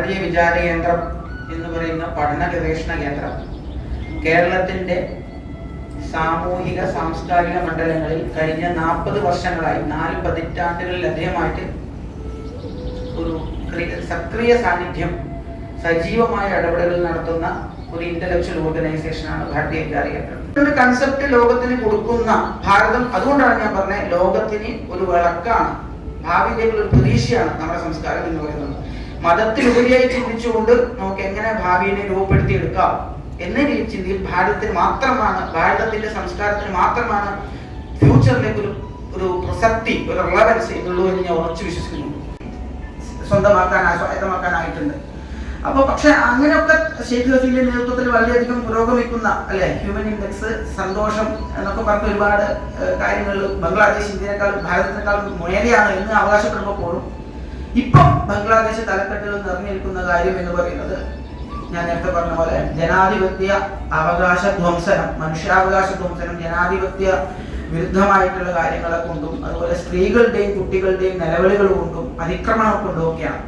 ഭാരതീയ വിചാര കേന്ദ്രം എന്ന് പറയുന്ന പഠന ഗവേഷണ കേന്ദ്രം കേരളത്തിന്റെ സാമൂഹിക സാംസ്കാരിക മണ്ഡലങ്ങളിൽ കഴിഞ്ഞ 40 വർഷങ്ങളായി 4 പതിറ്റാണ്ടുകളിലധികമായിട്ട് ഒരു സക്രിയ സാന്നിധ്യം, സജീവമായ ഇടപെടലുകൾ നടത്തുന്ന ഒരു ഇന്റലക്ച്വൽ ഓർഗനൈസേഷനാണ് ഭാരതീയ വിചാര കേന്ദ്രം. ഒരു കൺസെപ്റ്റ് ലോകത്തിന് കൊടുക്കുന്ന ഭാരതം, അതുകൊണ്ടാണ് ഞാൻ പറഞ്ഞത് ലോകത്തിന് ഒരു വിളക്കാണ്, ഭാവിയിലേക്കുള്ള ഒരു പ്രതീക്ഷയാണ് നമ്മുടെ സംസ്കാരം എന്ന് പറയുന്നത്. മതത്തിലുപരിയായി ചിന്തിച്ചുകൊണ്ട് നമുക്ക് എങ്ങനെ ഭാവിയെ രൂപപ്പെടുത്തിയെടുക്കാം എന്ന ചിന്തയിൽ ഭാരതത്തിന് മാത്രമാണ്, ഭാരതത്തിന്റെ സംസ്കാരത്തിന് മാത്രമാണ് ഫ്യൂച്ചറിലേക്ക് ഒരു പ്രസക്തി, ഒരു റിലവൻസ് ഇതുള്ളൂ എന്ന് ഞാൻ ഉറച്ചു വിശ്വസിക്കുന്നു. സ്വായത്തമാക്കാനായിട്ടുണ്ട്. അപ്പോൾ പക്ഷെ അങ്ങനെയൊക്കെ ഷെയ്ഖ് ഹസീനയുടെ നേതൃത്വത്തിൽ വളരെയധികം പുരോഗമിക്കുന്ന അല്ലെ ഹ്യൂമൻ ഇൻഡെക്സ്, സന്തോഷം എന്നൊക്കെ പറഞ്ഞ ഒരുപാട് കാര്യങ്ങൾ ബംഗ്ലാദേശ് ഇന്ത്യയെക്കാളും ഭാരതത്തിനേക്കാളും മുന്നേറിയാണ് എന്ന് അവകാശപ്പെടുമ്പോഴും ഇപ്പം ബംഗ്ലാദേശ് തലക്കെട്ടുകൾ നിറഞ്ഞിരിക്കുന്ന കാര്യം എന്ന് പറയുന്നത് ഞാൻ നേരത്തെ പറഞ്ഞ പോലെ ജനാധിപത്യ അവകാശ ധ്വംസനം, മനുഷ്യാവകാശ ധ്വംസനം, ജനാധിപത്യ വിരുദ്ധമായിട്ടുള്ള കാര്യങ്ങളെ കൊണ്ടും അതുപോലെ സ്ത്രീകളുടെയും കുട്ടികളുടെയും നിലവിളികൾ കൊണ്ടും അതിക്രമണം കൊണ്ടും ഒക്കെയാണ്.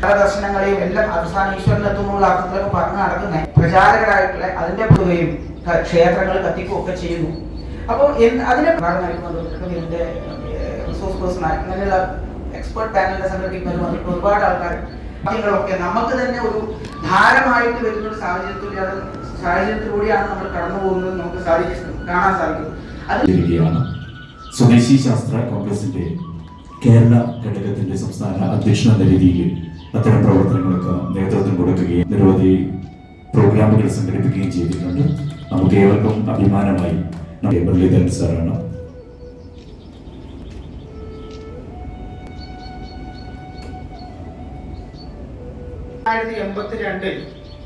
ദർശനങ്ങളെയും എല്ലാം അവസാന ഈശ്വരനെത്തുന്നുള്ള അർത്ഥത്തിലൊക്കെ പറഞ്ഞു നടക്കുന്ന പ്രചാരകരായിട്ടുള്ള അതിന്റെ പോവുകയും ക്ഷേത്രങ്ങൾ കത്തിക്കുകയൊക്കെ ചെയ്യുന്നു. അപ്പോൾ അതിനെ ഇതിന്റെ റിസോഴ്സ് പേഴ്സൺ അങ്ങനെയുള്ള എക്സ്പെർട്ട് പാനലിനെ സംഘടിപ്പിക്കുന്നതിന് വന്നിട്ട് ഒരുപാട് ആൾക്കാർ കാര്യങ്ങളൊക്കെ നമുക്ക് തന്നെ ഒരു ഭാരമായിട്ട് വരുന്ന ഒരു സാഹചര്യത്തിലൂടെയാണ് നമ്മൾ കടന്നു പോകുന്നത് നമുക്ക് കാണാൻ സാധിക്കും. സ്വദേശി ശാസ്ത്ര കോൺഗ്രസിന്റെ കേരള ഘടകത്തിന്റെ സംസ്ഥാന അധ്യക്ഷൻ എന്ന രീതിയിൽ അത്തരം പ്രവർത്തനങ്ങൾക്ക് നേതൃത്വം കൊടുക്കുകയും നിരവധി പ്രോഗ്രാമുകൾ സംഘടിപ്പിക്കുകയും ചെയ്തിട്ടുണ്ട്. നമുക്ക് ഏവർക്കും അഭിമാനമായി മുരളീധരൻ സാറാണ്.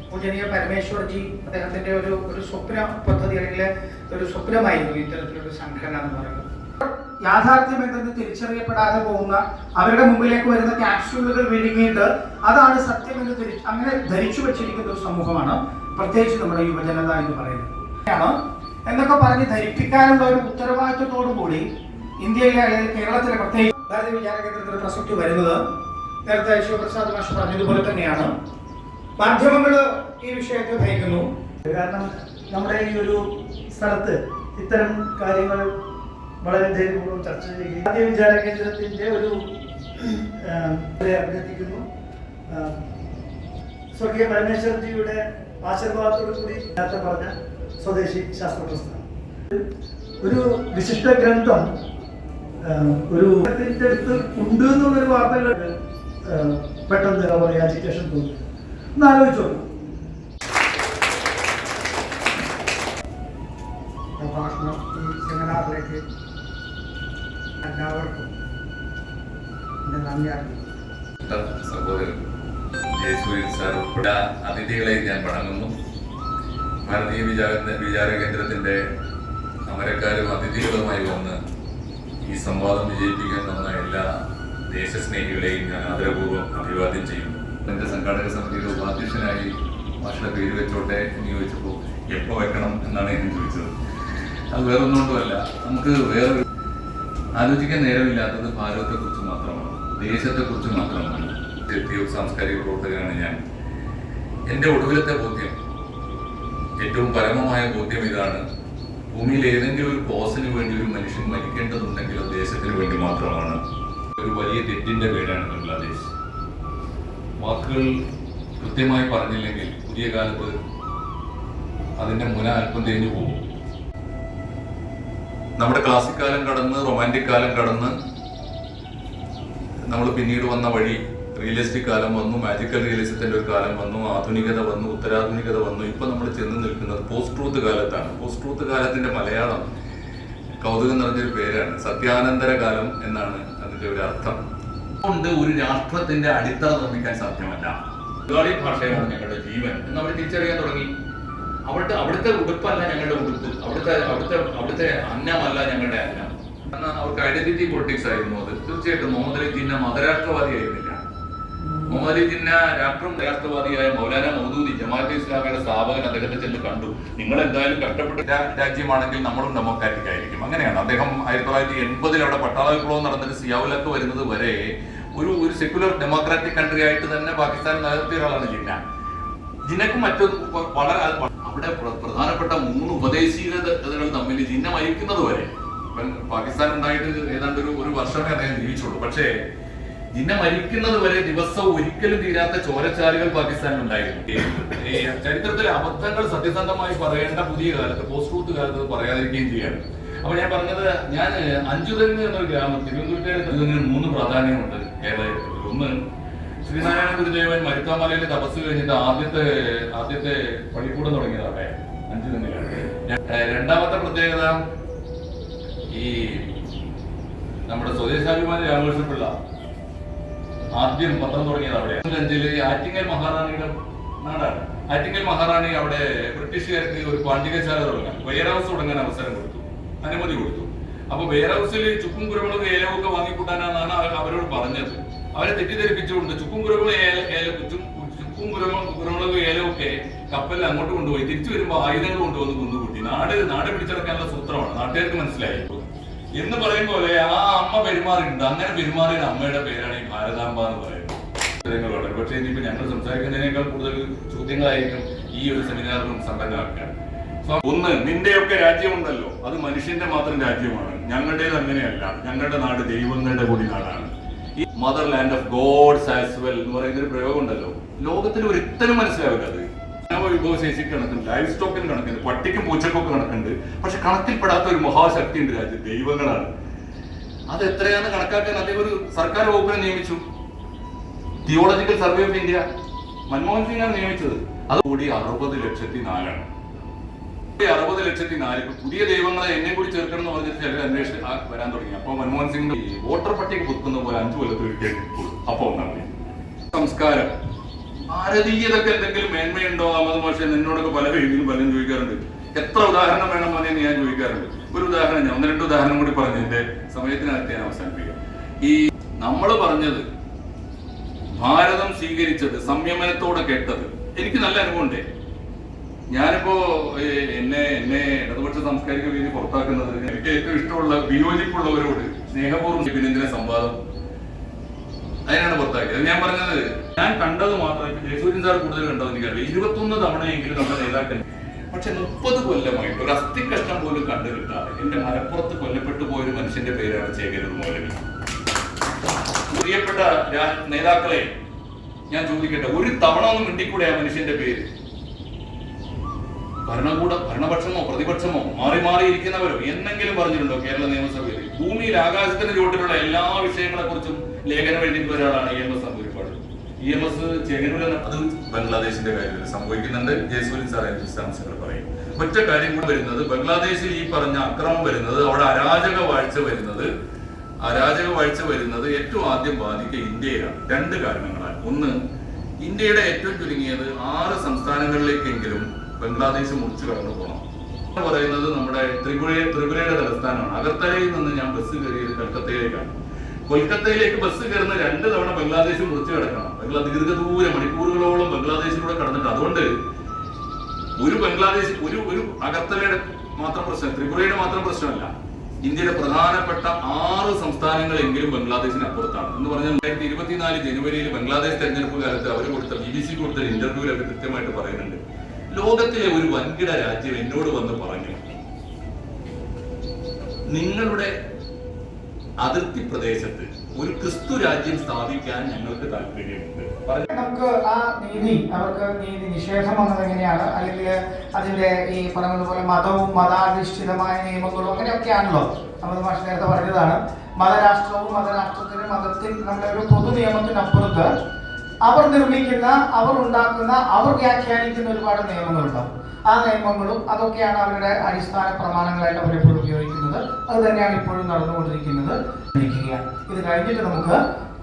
പൂജനീയ പരമേശ്വർജി അദ്ദേഹത്തിന്റെ ഒരു സ്വപ്ന പദ്ധതി അല്ലെങ്കിൽ ഒരു സ്വപ്നമായിരുന്നു ഇത്തരത്തിലൊരു സംഘടന എന്ന് പറയുന്നത്. യാഥാർത്ഥ്യം എന്തെന്ന് തിരിച്ചറിയപ്പെടാതെ പോകുന്ന അവരുടെ മുമ്പിലേക്ക് വരുന്ന ക്യാപ്സ്യൂളുകൾ വിഴുങ്ങിയിട്ട് അതാണ് സത്യം എന്ന് അങ്ങനെ ധരിച്ചു വെച്ചിരിക്കുന്ന ഒരു സമൂഹമാണ് പ്രത്യേകിച്ച് നമ്മുടെ യുവജനത എന്ന് പറയുന്നത്. എന്നൊക്കെ പറഞ്ഞ് ധരിപ്പിക്കാനുള്ള ഒരു ഉത്തരവാദിത്വത്തോടുകൂടി ഇന്ത്യയിലെ അല്ലെങ്കിൽ കേരളത്തിലെ പ്രത്യേകിച്ച് ഭാരതീയ വിചാര കേന്ദ്രത്തിന്റെ പ്രസക്തി വരുന്നത് നേരത്തെ ശിവപ്രസാദ് മാഷ് പറഞ്ഞതുപോലെ തന്നെയാണ്. മാധ്യമങ്ങൾ ഈ വിഷയത്തെ നയിക്കുന്നു. കാരണം നമ്മുടെ ഈ ഒരു സ്ഥലത്ത് ഇത്തരം കാര്യങ്ങൾ വളരെ ധൈര്യപൂർവ്വം ചർച്ച ചെയ്യുകയും ഭാരതീയ വിചാര കേന്ദ്രത്തിന്റെ ഒരു അഭ്യർത്ഥിക്കുന്നു. സ്വർഗീയ പരമേശ്വർജിയുടെ ആശീർവാദത്തോടു കൂടി നേരത്തെ പറഞ്ഞ സ്വദേശി ശാസ്ത്ര പ്രസ്ഥാനം ഒരു വിശിഷ്ട ഗ്രന്ഥം ഒരു അടുത്ത് ഉണ്ട് എന്നുള്ളൊരു വാർത്തകൾ പെട്ടെന്ന് അജിറ്റേഷൻ തോന്നി. ഒന്ന് ആലോചിച്ചോ. പ്രഭാഷണം ഈ സെമിനാറിലേക്ക് എല്ലാവർക്കും നന്ദി അറിയിക്കുന്നു. സഹോദരൻ ജയസൂര്യൻ സാർ ഉൾപ്പെടെ അതിഥികളെ ഞാൻ വണങ്ങുന്നു. ഭാരതീയ വിചാര കേന്ദ്രത്തിന്റെ അമരക്കാരും അതിഥികളുമായി വന്ന് ഈ സംവാദം വിജയിപ്പിക്കാൻ വന്ന എല്ലാ ദേശസ്നേഹികളെയും ഞാൻ ആദരപൂർവ്വം അഭിവാദ്യം ചെയ്യുന്നു. എൻ്റെ സംഘാടക സമിതിയുടെ ഉപാധ്യക്ഷനായി മാഷയുടെ പേര് വെച്ചോട്ടെ എന്ന് ചോദിച്ചപ്പോൾ എപ്പോൾ വെക്കണം എന്നാണ് ഞാൻ ചോദിച്ചത്. അത് വേറൊന്നുകൊണ്ടുമല്ല, നമുക്ക് വേറൊരു ആലോചിക്കാൻ നേരമില്ലാത്തത് ഭാരതത്തെക്കുറിച്ച് മാത്രമാണ്, ദേശത്തെക്കുറിച്ച് മാത്രമാണ്. സാംസ്കാരിക പ്രവർത്തകനാണ് ഞാൻ. എൻ്റെ ഒടുവിലത്തെ ബോധ്യം, ഏറ്റവും പരമമായ ബോധ്യം ഇതാണ്: ഭൂമിയിൽ ഏതെങ്കിലും ഒരു കോസിന് വേണ്ടി ഒരു മനുഷ്യൻ മരിക്കേണ്ടതുണ്ടെങ്കിൽ അത് ദേശത്തിന് വേണ്ടി മാത്രമാണ്. ഒരു വലിയ തെറ്റിന്റെ പേരാണ് ബംഗ്ലാദേശ്. വാക്കുകൾ കൃത്യമായി പറഞ്ഞില്ലെങ്കിൽ പുതിയ കാലത്ത് അതിന്റെ മുന അല്പം തേഞ്ഞു പോകും. നമ്മുടെ ക്ലാസിക് കാലം കടന്ന് റൊമാൻറ്റിക് കാലം കടന്ന് നമ്മൾ പിന്നീട് വന്ന വഴി റിയലിസ്റ്റിക് കാലം വന്നു, മാജിക്കൽ റിയലിസത്തിന്റെ ഒരു കാലം വന്നു, ആധുനികത വന്നു, ഉത്തരാധുനികത വന്നു. ഇപ്പൊ നമ്മൾ ചെന്ന് നിൽക്കുന്നത് പോസ്റ്റ് ട്രൂത്ത് കാലത്താണ്. പോസ്റ്റ് ട്രൂത്ത് കാലത്തിന്റെ മലയാളം കൗതുകം നിറഞ്ഞൊരു പേരാണ്, സത്യാനന്തര കാലം എന്നാണ് അതിന്റെ ഒരു അർത്ഥം. അതുകൊണ്ട് ഒരു രാഷ്ട്രത്തിന്റെ അടിത്തറ നിർമ്മിക്കാൻ സാധ്യമല്ല. ബംഗാളി ഭാഷയാണ് ഞങ്ങളുടെ ജീവൻ എന്ന് അവർ തിരിച്ചറിയാൻ തുടങ്ങി. അവിടുത്തെ ഉടുപ്പല്ല ഞങ്ങളുടെ ഉടുപ്പ്, അവിടുത്തെ അന്നമല്ല ഞങ്ങളുടെ അന്നം. എന്നാൽ അവർക്ക് ഐഡന്റിറ്റി പൊളിറ്റിക്സ് ആയിരുന്നു അത്. തീർച്ചയായിട്ടും മുഹമ്മദ് അലി ജിന്ന മതരാഷ്ട്രവാദിയായിരുന്നില്ല. മുഹമ്മദ് അലി ജിന്ന രാഷ്ട്രവാദിയായ മൗലാന മൗദൂദി, ജമാഅത്തെ ഇസ്ലാമിയുടെ സ്ഥാപകൻ, അദ്ദേഹത്തെ ചെന്ന് കണ്ടു. നിങ്ങൾ എന്തായാലും കഷ്ടപ്പെട്ട രാജ്യമാണെങ്കിൽ നമ്മളും ഡെമോക്രാറ്റിക് ആയിരിക്കും. അങ്ങനെയാണ് അദ്ദേഹം 1980 അവിടെ പട്ടാള വിപ്ലവം നടന്നിട്ട് സിയാവുലൊക്കെ വരുന്നത് വരെ ഒരു സെക്യുലർ ഡെമോക്രാറ്റിക് കൺട്രി ആയിട്ട് തന്നെ പാകിസ്ഥാൻ നിലനിർത്തിയ ഒരാളാണ് ജിന്ന. ജിന്നക്കും മറ്റു വളരെ അവിടെ പ്രധാനപ്പെട്ട 3 ഉപദേശികതകൾ തമ്മിൽ ജിന്ന മരിക്കുന്നത് വരെ, പാകിസ്ഥാൻ ഉണ്ടായിട്ട് ഏതാണ്ട് ഒരു വർഷമേ അദ്ദേഹം ജീവിച്ചുള്ളൂ. പക്ഷേ ജിന്ന മരിക്കുന്നത് വരെ ദിവസം ഒരിക്കലും തീരാത്ത ചോരച്ചാലുകൾ പാകിസ്ഥാനിൽ ഉണ്ടായിരുന്നു. ഈ ചരിത്രത്തിലെ അബദ്ധങ്ങൾ സത്യസന്ധമായി പറയേണ്ട പുതിയ കാലത്ത്, പോസ്റ്റ് ട്രൂത്ത് കാലത്ത് പറയാതിരിക്കുകയും ചെയ്യാണ്. അപ്പൊ ഞാൻ പറഞ്ഞത്, ഞാൻ അഞ്ചുതെങ്ങ് എന്നൊരു ഗ്രാമം, തിരുവനന്തപുരത്തെ 3 പ്രാധാന്യമുണ്ട് കേരളത്തിൽ. ഒന്ന്, ശ്രീനാരായണ ഗുരുദേവൻ മരുത്താമലയിൽ തപസ് കഴിഞ്ഞിട്ട് ആദ്യത്തെ പള്ളിക്കൂടം തുടങ്ങിയത് അവിടെ അഞ്ചുതെങ്ങിലാണ്. രണ്ടാമത്തെ പ്രത്യേകത, ഈ നമ്മുടെ സ്വദേശാഭിമാനി രാമകൃഷ്ണപിള്ള ആദ്യം പത്രം തുടങ്ങിയത് അവിടെ. 1905 ആറ്റിങ്ങൽ മഹാറാണിയുടെ നാടാണ്. ആറ്റിങ്ങൽ മഹാറാണി അവിടെ ബ്രിട്ടീഷുകാർക്ക് ഒരു പാണ്ഡികശാല തുടങ്ങാൻ, വെയർ ഹൗസ് തുടങ്ങാൻ അവസരം കൊടുത്തു, അനുമതി കൊടുത്തു. അപ്പൊ വെയർ ഹൗസിൽ ചുക്കും കുരുമുളക് ഏലവും വാങ്ങിക്കൂട്ടാനാണ് അവരോട് പറഞ്ഞത്. അവരെ തെറ്റിദ്ധരിപ്പിച്ചുകൊണ്ട് ചുക്കും കുരുമുളക് ഏലവും കപ്പലിൽ അങ്ങോട്ട് കൊണ്ടുപോയി തിരിച്ചു വരുമ്പോൾ ആയുധങ്ങൾ കൊണ്ടുവന്ന് കുന്നുകൂട്ടി. നാട് പിടിച്ചെടുക്കാനുള്ള സൂത്രമാണ്, നാട്ടുകാർക്ക് മനസ്സിലായി എന്ന് പറയും പോലെ ആ അമ്മ പെരുമാറിയിട്ടുണ്ട്. അങ്ങനെ പെരുമാറിയ അമ്മയുടെ പേരാണ് ഈ ഭാരതാംബ എന്ന് പറയുന്നത്. പക്ഷേ ഇനിയിപ്പോ ഞങ്ങൾ സംസാരിക്കുന്നതിനേക്കാൾ കൂടുതൽ ചോദ്യങ്ങളായിരിക്കും ഈ ഒരു സെമിനാറിലും സമ്പന്നമാക്കാൻ. ഒന്ന്, നിന്റെയൊക്കെ രാജ്യമുണ്ടല്ലോ, അത് മനുഷ്യന്റെ മാത്രം രാജ്യമാണ്, ഞങ്ങളുടേത് അങ്ങനെയല്ല. ഞങ്ങളുടെ നാട് ദൈവങ്ങളുടെ കൂടി നാടാണ്. ഈ mother land of gods as well എന്ന് പറയുന്ന ഒരു പ്രയോഗം ഉണ്ടല്ലോ, ലോകത്തിൽ ഒരിക്കലും മനസ്സിലാവില്ല. അത് വിഭവശേഷിക്ക് കണക്കുണ്ട്, ലൈഫ് സ്റ്റോക്കിന് കണക്കുണ്ട്, പട്ടിക്കും പൂച്ചക്കൊക്കെ കണക്കുണ്ട്. പക്ഷെ കണക്കിൽപ്പെടാത്ത ഒരു മഹാശക്തി ഉണ്ട് രാജ്യം, ദൈവങ്ങളാണ്. അത് എത്രയാണെന്ന് കണക്കാക്കാൻ അദ്ദേഹം ഒരു സർക്കാർ വകുപ്പിനെ നിയമിച്ചു. Theological survey of India Manmohan സിംഗാണ് നിയമിച്ചത്. അത് കൂടി 60,04,000. 60,04,000 പുതിയ ദൈവങ്ങളെ എന്നെ കൂടി ചേർക്കണം എന്ന് പറഞ്ഞിട്ട് ചിലർ അന്വേഷിച്ച് വരാൻ തുടങ്ങി. അപ്പൊ മൻമോഹൻ സിംഗ് ഈ വോട്ടർ പട്ടിക പുതുക്കുന്ന പോലെ 5 കൊല്ലത്തിൽ അപ്പൊ ഒന്നാണ് സംസ്കാരം. ഭാരതീയതൊക്കെ എന്തെങ്കിലും മേന്മയുണ്ടോ? അഹമ്മദ് മാഷെ, നിന്നോടൊക്കെ പല രീതിയിലും പലരും ചോദിക്കാറുണ്ട്. എത്ര ഉദാഹരണം വേണം മോനെന്ന് ഞാൻ ചോദിക്കാറുണ്ട്. ഒരു ഉദാഹരണം, ഞാൻ 1-2 ഉദാഹരണം കൂടി പറഞ്ഞു എന്റെ സമയത്തിനകത്ത് ഞാൻ അവസാനിപ്പിക്കാം. ഈ നമ്മൾ പറഞ്ഞത്, ഭാരതം സ്വീകരിച്ചത്, സംയമനത്തോടെ കേട്ടത്, എനിക്ക് നല്ല അനുഭവമുണ്ട്. ഞാനിപ്പോ എന്നെ ഇടതുപക്ഷ സാംസ്കാരിക വേദി പുറത്താക്കുന്നത് എനിക്ക് ഏറ്റവും ഇഷ്ടമുള്ള വിയോജിപ്പുള്ളവരോട് സ്നേഹപൂർവ്വം പിന്നെന്തിനെ സംവാദം, അതിനാണ് പുറത്താക്കിയത്. ഞാൻ പറഞ്ഞത്, ഞാൻ കണ്ടത് മാത്രം, ജയസൂര്യൻ സാർ കൂടുതൽ കണ്ടത് എനിക്കറിയില്ല. 21 തവണയെങ്കിലും നമ്മുടെ നേതാക്കൾ, പക്ഷെ 30 കൊല്ലമായിട്ട് ഒരു അസ്ഥി കഷ്ണം പോലും കണ്ടു കിട്ടാതെ എന്റെ മലപ്പുറത്ത് കൊല്ലപ്പെട്ടു പോയൊരു മനുഷ്യന്റെ പേരാണ് ചേകരൂർ മൗലവി. പ്രിയപ്പെട്ട നേതാക്കളെ, ഞാൻ ചോദിക്കട്ടെ, ഒരു തവണ ഒന്ന് മിണ്ടിക്കൂടെ ആ മനുഷ്യന്റെ പേര്? ഭരണപക്ഷമോ പ്രതിപക്ഷമോ മാറി ഇരിക്കുന്നവരോ എന്നെങ്കിലും പറഞ്ഞിട്ടുണ്ടോ കേരള നിയമസഭയിൽ? ഭൂമിയിൽ ആകാശത്തിന് ചുവട്ടിലുള്ള എല്ലാ വിഷയങ്ങളെ കുറിച്ചും ലേഖനം എഴുതിയിട്ടുള്ള ഒരാളാണ് EMS നമ്പൂതിരിപ്പാട്. EMS ചേകനൂർ, അത് ബംഗ്ലാദേശിന്റെ കാര്യത്തിൽ സംഭവിക്കുന്നുണ്ട്. ജയസൂര്യൻ സാർ വിശദാംശങ്ങൾ പറയും. ഒറ്റ കാര്യം കൂടി വരുന്നത്, ബംഗ്ലാദേശിൽ ഈ പറഞ്ഞ അക്രമം വരുന്നത്, അവിടെ അരാജക വാഴ്ച വരുന്നത് ഏറ്റവും ആദ്യം ബാധിക്കുക ഇന്ത്യയിലാണ്. 2 കാരണങ്ങളാണ്. ഒന്ന്, ഇന്ത്യയുടെ ഏറ്റവും ചുരുങ്ങിയത് 6 സംസ്ഥാനങ്ങളിലേക്കെങ്കിലും ബംഗ്ലാദേശ് മുറിച്ചു കടന്നു പോകണം. പറയുന്നത് നമ്മുടെ ത്രിപുരയുടെ തലസ്ഥാനമാണ്. അഗർത്തലയിൽ നിന്ന് ഞാൻ ബസ് കയറിയത് കൽക്കത്തയിലേക്കാണ്. കൊൽക്കത്തയിലേക്ക് ബസ് കയറുന്ന 2 തവണ ബംഗ്ലാദേശ് മുറിച്ചു കിടക്കണം. ദീർഘദൂര മണിക്കൂറുകളോളം ബംഗ്ലാദേശിലൂടെ കടന്നിട്ട്. അതുകൊണ്ട് ഒരു അഗർത്തലയുടെ മാത്രം പ്രശ്നം, ത്രിപുരയുടെ മാത്രം പ്രശ്നമല്ല. ഇന്ത്യയുടെ പ്രധാനപ്പെട്ട 6 സംസ്ഥാനങ്ങളെങ്കിലും ബംഗ്ലാദേശിന് അപ്പുറത്താണ്. എന്ന് പറഞ്ഞാൽ 2024 ജനുവരിയിൽ ബംഗ്ലാദേശ് തെരഞ്ഞെടുപ്പ് കാലത്ത് അവർ BBC കൊടുത്ത ഇന്റർവ്യൂവിൽ അവർ കൃത്യമായിട്ട് പറയുന്നുണ്ട്, ലോകത്തിലെ ഒരു വൻകിട രാജ്യം എന്നോട് വന്ന് പറഞ്ഞു, നിങ്ങളുടെ അതിർത്തി പ്രദേശത്ത് ഒരു ക്രിസ്തു രാജ്യം സ്ഥാപിക്കാൻ ഞങ്ങൾക്ക് താല്പര്യമുണ്ട്. നമുക്ക് ആ അവർക്ക് നീതി നിഷേധം വന്നത് എങ്ങനെയാണ്, അല്ലെങ്കിൽ അതിന്റെ ഈ പറഞ്ഞതുപോലെ മതവും മതാധിഷ്ഠിതമായ നിയമങ്ങളും അങ്ങനെയൊക്കെയാണല്ലോ. നമ്മൾ മാഷ് നേരത്തെ പറഞ്ഞതാണ്, മതരാഷ്ട്രവും മതരാഷ്ട്രത്തിന് മതത്തിൽ നമ്മുടെ ഒരു പൊതു നിയമത്തിനപ്പുറത്ത് അവർ നിർമ്മിക്കുന്ന, അവർ ഉണ്ടാക്കുന്ന, അവർ വ്യാഖ്യാനിക്കുന്ന ഒരുപാട് നിയമങ്ങളുണ്ടാവും. ആ നിയമങ്ങളും അതൊക്കെയാണ് അവരുടെ അടിസ്ഥാന പ്രമാണങ്ങളായിട്ട് അവരെപ്പോഴും ഉപയോഗിക്കുന്നത്. അത് തന്നെയാണ് ഇപ്പോഴും നടന്നുകൊണ്ടിരിക്കുന്നത്. ഇത് കഴിഞ്ഞിട്ട് നമുക്ക്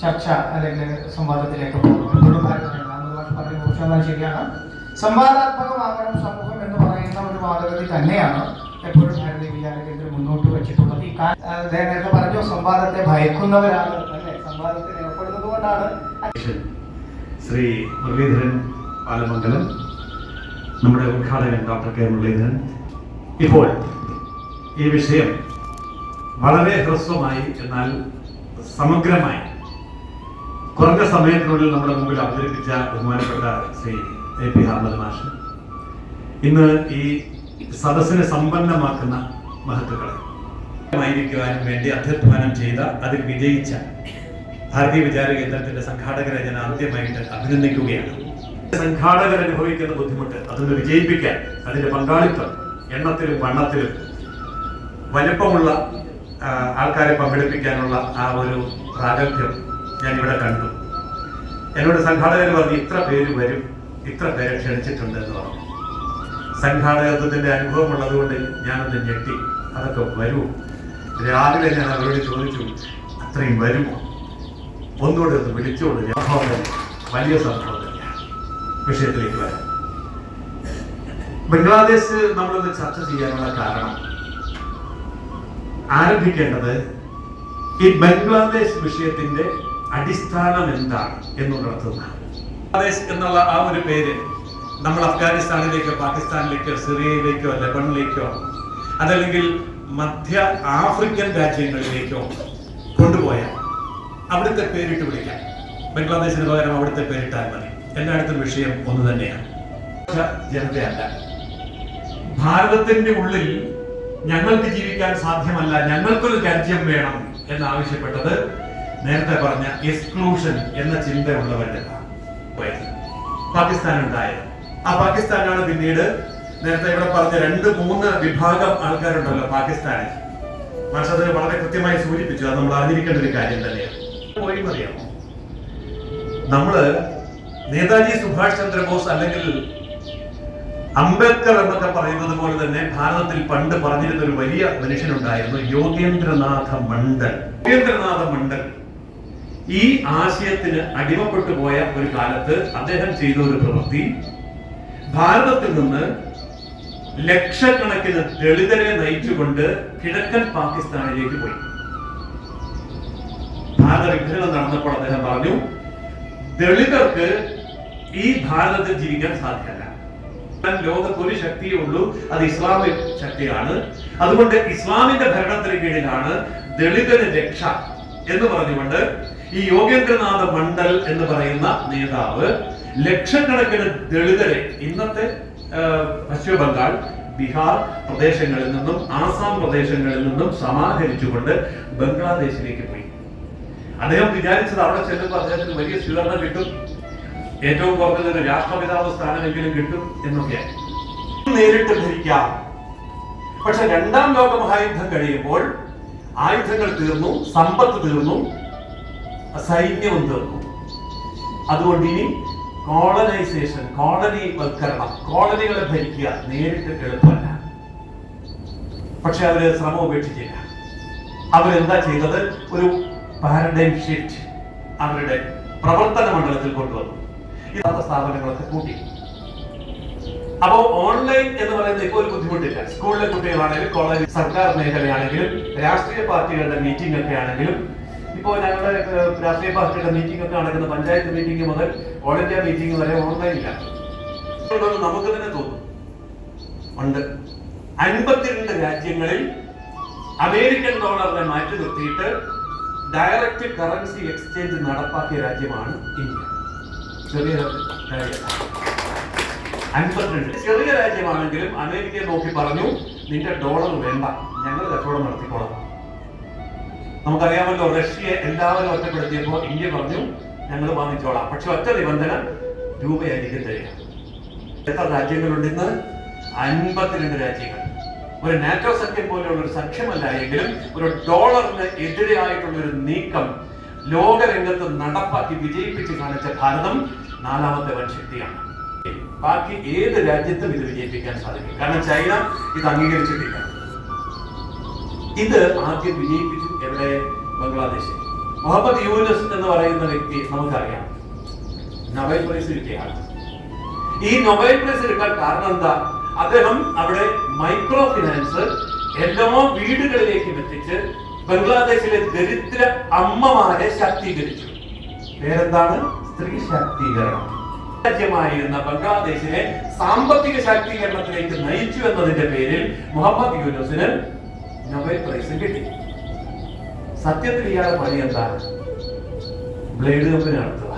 ചർച്ച അല്ലെങ്കിൽ സംവാദത്തിലേക്ക് പോകും. ശരിയാണ്, സംവാദാത്മകമാകണം സമൂഹം എന്ന് പറയുന്ന ഒരു വാദഗതി തന്നെയാണ് എപ്പോഴും ഭാരതീയ വിചാര കേന്ദ്രം മുന്നോട്ട് വെച്ചിട്ടുള്ളത്. ഈ നേരത്തെ പറഞ്ഞു, സംവാദത്തെ ഭയക്കുന്നവരാണ് അല്ലെ, സംവാദത്തിൽ ഏർപ്പെടുന്നത് കൊണ്ടാണ്. ശ്രീ മുരളീധരൻ പാലമംഗലം, നമ്മുടെ ഉദ്ഘാടകൻ ഡോക്ടർ കെ മുരളീധരൻ. ഇപ്പോൾ ഈ വിഷയം വളരെ ഹ്രസ്വമായി എന്നാൽ സമഗ്രമായി കുറഞ്ഞ സമയത്തിനുള്ളിൽ നമ്മുടെ മുമ്പിൽ അവതരിപ്പിച്ച ബഹുമാനപ്പെട്ട ശ്രീ AP അഹമ്മദ് മാഷ് ഇന്ന് ഈ സദസ്സിനെ സമ്പന്നമാക്കുന്ന മഹത്തുക്കളെ ആയിരിക്കുവാനും വേണ്ടി അധ്യധ്വാനം ചെയ്ത അതിൽ വിജയിച്ച ഭാരതീയ വിചാര കേന്ദ്രത്തിന്റെ സംഘാടകരെ ഞാൻ ആദ്യമായിട്ട് അഭിനന്ദിക്കുകയാണ്. സംഘാടകർ അനുഭവിക്കുന്ന ബുദ്ധിമുട്ട് അതൊന്ന് വിജയിപ്പിക്കാൻ അതിന്റെ പങ്കാളിത്തം എണ്ണത്തിലും വണ്ണത്തിലും വലിപ്പമുള്ള ആൾക്കാരെ പങ്കെടുപ്പിക്കാനുള്ള ആ ഒരു പ്രാഗൽഭ്യം ഞാൻ ഇവിടെ കണ്ടു. എന്നോട് സംഘാടകർ പറഞ്ഞു ഇത്ര പേര് വരും, ഇത്ര പേരെ ക്ഷണിച്ചിട്ടുണ്ട് എന്ന് പറഞ്ഞു. സംഘാടകത്വത്തിന്റെ അനുഭവം ഉള്ളതുകൊണ്ട് ഞാനൊന്ന് ഞെട്ടി. അതൊക്കെ വരൂ. രാവിലെ ഞാൻ അവരോട് ചോദിച്ചു, അത്രയും വരുമോ, ഒന്നുകൂടെ ഒന്ന് വിളിച്ചോളൂ. വലിയ സംഭവം തന്നെയാണ്. വിഷയത്തിലേക്ക് വരാം. ബംഗ്ലാദേശ് നമ്മളൊന്ന് ചർച്ച ചെയ്യാനുള്ള കാരണം ആരംഭിക്കേണ്ടത് ഈ ബംഗ്ലാദേശ് വിഷയത്തിന്റെ അടിസ്ഥാനം എന്താണ് എന്നുള്ളതാണ്. ബംഗ്ലാദേശ് എന്നുള്ള ആ ഒരു പേര് നമ്മൾ അഫ്ഗാനിസ്ഥാനിലേക്കോ പാകിസ്ഥാനിലേക്കോ സിറിയയിലേക്കോ ലെബണിലേക്കോ അതല്ലെങ്കിൽ മധ്യ ആഫ്രിക്കൻ രാജ്യങ്ങളിലേക്കോ കൊണ്ടുപോയാൽ അവിടുത്തെ പേരിട്ട് വിളിക്കാം. ബംഗ്ലാദേശിന് പകരം അവിടുത്തെ പേരിട്ടാൽ മതി. എല്ലായിടത്തും വിഷയം ഒന്ന് തന്നെയാണ്. ജനതയല്ല. ഭാരതത്തിന്റെ ഉള്ളിൽ ഞങ്ങൾക്ക് ജീവിക്കാൻ സാധ്യമല്ല, ഞങ്ങൾക്കൊരു രാജ്യം വേണം എന്നാവശ്യപ്പെട്ടത് നേരത്തെ പറഞ്ഞ എക്സ്ക്ലൂഷൻ എന്ന ചിന്തയുള്ളവരുടെ പാകിസ്ഥാൻ ഉണ്ടായത്. ആ പാകിസ്ഥാനാണ് പിന്നീട് നേരത്തെ ഇവിടെ പറഞ്ഞ 2-3 വിഭാഗം ആൾക്കാരുണ്ടല്ലോ പാകിസ്ഥാനിൽ. പക്ഷെ അതിന് വളരെ കൃത്യമായി സൂചിപ്പിച്ചു. അത് നമ്മൾ അറിഞ്ഞിരിക്കേണ്ട ഒരു കാര്യം തന്നെയാണ്. പോയി അറിയാമോ, നമ്മള് നേതാജി സുഭാഷ് ചന്ദ്രബോസ് അല്ലെങ്കിൽ അംബേദ്കർ എന്നൊക്കെ പറയുന്നത് പോലെ തന്നെ ഭാരതത്തിൽ പണ്ട് പറഞ്ഞിരുന്ന ഒരു വലിയ മനുഷ്യനുണ്ടായിരുന്നു, യോഗേന്ദ്രനാഥ മണ്ഡൽ. യോഗേന്ദ്രനാഥ മണ്ഡൽ ഈ ആശയത്തിന് അടിമപ്പെട്ടു പോയ ഒരു കാലത്ത് അദ്ദേഹം ചെയ്ത ഒരു പ്രവൃത്തി, ഭാരതത്തിൽ നിന്ന് ലക്ഷക്കണക്കിന് ദളിതരെ നയിച്ചുകൊണ്ട് കിഴക്കൻ പാകിസ്ഥാനിലേക്ക് പോയി. ഭാരത വിഭജനം നടന്നപ്പോൾ അദ്ദേഹം പറഞ്ഞു, ദളിതർക്ക് ഈ ഭാരതത്തിൽ ജീവിക്കാൻ സാധ്യമല്ല. ലോകത്ത് ഒരു ശക്തിയേ ഉള്ളൂ, അത് ഇസ്ലാമിക് ശക്തിയാണ്. അതുകൊണ്ട് ഇസ്ലാമിന്റെ ഭരണത്തിന് കീഴിലാണ് ദളിതന് രക്ഷ എന്ന് പറഞ്ഞുകൊണ്ട് ഈ യോഗേന്ദ്രനാഥ മണ്ഡൽ എന്ന് പറയുന്ന നേതാവ് ലക്ഷക്കണക്കിന് ദളിതരെ ഇന്നത്തെ പശ്ചിമ ബംഗാൾ, ബീഹാർ പ്രദേശങ്ങളിൽ നിന്നും ആസാം പ്രദേശങ്ങളിൽ നിന്നും സമാഹരിച്ചുകൊണ്ട് ബംഗ്ലാദേശിലേക്ക് പോയി. അദ്ദേഹം വിചാരിച്ചത് അവിടെ ചെല്ലുമ്പോൾ അദ്ദേഹത്തിന് വലിയ സ്വീകരണം കിട്ടും, ഏറ്റവും കുറഞ്ഞത് ഒരു രാഷ്ട്രപിതാവ് സ്ഥാനമെങ്കിലും കിട്ടും എന്നൊക്കെയാണ്. നേരിട്ട് ഭരിക്കാം. പക്ഷെ 2ാം ലോക മഹായുദ്ധം കഴിയുമ്പോൾ ആയുധങ്ങൾ തീർന്നു, സമ്പത്ത് തീർന്നു, സൈന്യവും തീർന്നു. അതുകൊണ്ട് ഇനി കോളനൈസേഷൻ, കോളനിവൽക്കരണം, കോളനികളെ ഭരിക്കുക നേരിട്ട് എളുപ്പമല്ല. പക്ഷെ അവര് ശ്രമം ഉപേക്ഷിച്ചില്ല. അവരെന്താ ചെയ്തത്? ഒരു പാരഡൈം ഷിഫ്റ്റ് അവരുടെ പ്രവർത്തന മണ്ഡലത്തിൽ കൊണ്ടുവന്നു. ഇന്നത്തെ സ്ഥാപനങ്ങളൊക്കെ കൂട്ടി. അപ്പോ ഓൺലൈൻ എന്ന് പറയുന്നത് ഇപ്പോൾ ഒരു ബുദ്ധിമുട്ടില്ല. സ്കൂളിലെ കുട്ടികളാണെങ്കിലും കോളേജ്, സർക്കാർ മേഖലയാണെങ്കിലും രാഷ്ട്രീയ പാർട്ടികളുടെ മീറ്റിംഗ് ഒക്കെ ആണെങ്കിലും, ഇപ്പോൾ ഞങ്ങളുടെ രാഷ്ട്രീയ പാർട്ടിയുടെ മീറ്റിംഗ് ഒക്കെ നടക്കുന്ന പഞ്ചായത്ത് മീറ്റിംഗ് മുതൽ ഓൾ ഇന്ത്യ മീറ്റിംഗ് വരെ ഓൺലൈനില്ല. നമുക്ക് തന്നെ തോന്നും ഉണ്ട്. 52 രാജ്യങ്ങളിൽ അമേരിക്കൻ ഡോളറിനെ മാറ്റി നിർത്തിയിട്ട് ഡയറക്റ്റ് കറൻസി എക്സ്ചേഞ്ച് നടപ്പാക്കിയ രാജ്യമാണ് ഇന്ത്യ. ചെറിയ രാജ്യം, 52 ചെറിയ രാജ്യമാണെങ്കിലും അമേരിക്കയെ നോക്കി പറഞ്ഞു, നിന്റെ ഡോളർ വേണ്ട, ഞങ്ങൾ കച്ചവടം നടത്തിക്കോളാം. നമുക്കറിയാമല്ലോ, റഷ്യയെ എല്ലാവരും ഒറ്റപ്പെടുത്തിയപ്പോൾ ഇന്ത്യ പറഞ്ഞു ഞങ്ങൾ വാങ്ങിച്ചോളാം, പക്ഷെ ഒറ്റ നിബന്ധന, രൂപയായിരിക്കും തരിക. എത്ര രാജ്യങ്ങളുണ്ട് ഇന്ന്? 52 രാജ്യങ്ങൾ. ഒരു നാറ്റോ സഖ്യം പോലെയുള്ള ഒരു സഖ്യമല്ല എങ്കിലും ഒരു ഡോളറിന് എതിരെയായിട്ടുള്ള ഒരു നീക്കം ലോകരംഗത്ത് നടപ്പാക്കി വിജയിപ്പിച്ച് കാണിച്ച ഭാരതം 4ാമത്തെ വൻ ശക്തിയാണ്. ബാക്കി ഏത് രാജ്യത്തും ഇത് വിജയിപ്പിക്കാൻ സാധിക്കും. കാരണം ചൈന ഇത് അംഗീകരിച്ചിട്ടില്ല. ഇത് ആദ്യം വിജയിപ്പിച്ചു എവിടെ? ബംഗ്ലാദേശിൽ. മുഹമ്മദ് യൂനുസ് എന്ന് പറയുന്ന വ്യക്തി നമുക്കറിയാം, നൊബേൽ പ്രൈസ് കിട്ടിയ ആൾ. ഈ നൊബേൽ പ്രൈസ് കിട്ടാൻ കാരണം എന്താ? അദ്ദേഹം അവിടെ മൈക്രോ ഫിനാൻസ് എല്ലാ വീടുകളിലേക്കും എത്തിച്ച് ബംഗ്ലാദേശിലെ ദരിദ്ര അമ്മമാരെ ശാക്തീകരിച്ചു. പേരെന്താണ്? സ്ത്രീ ശാക്തീകരണം. രാജ്യമായിരുന്ന ബംഗ്ലാദേശിനെ സാമ്പത്തിക ശാക്തീകരണത്തിലേക്ക് നയിച്ചു എന്നതിന്റെ പേരിൽ മുഹമ്മദ് യൂനുസിന് നൊബേൽ പ്രൈസ് കിട്ടി. സത്യത്തിൽ ഇയാളുടെ പണി എന്താണ്? ബ്ലേഡ് കമ്പനി നടത്തുക.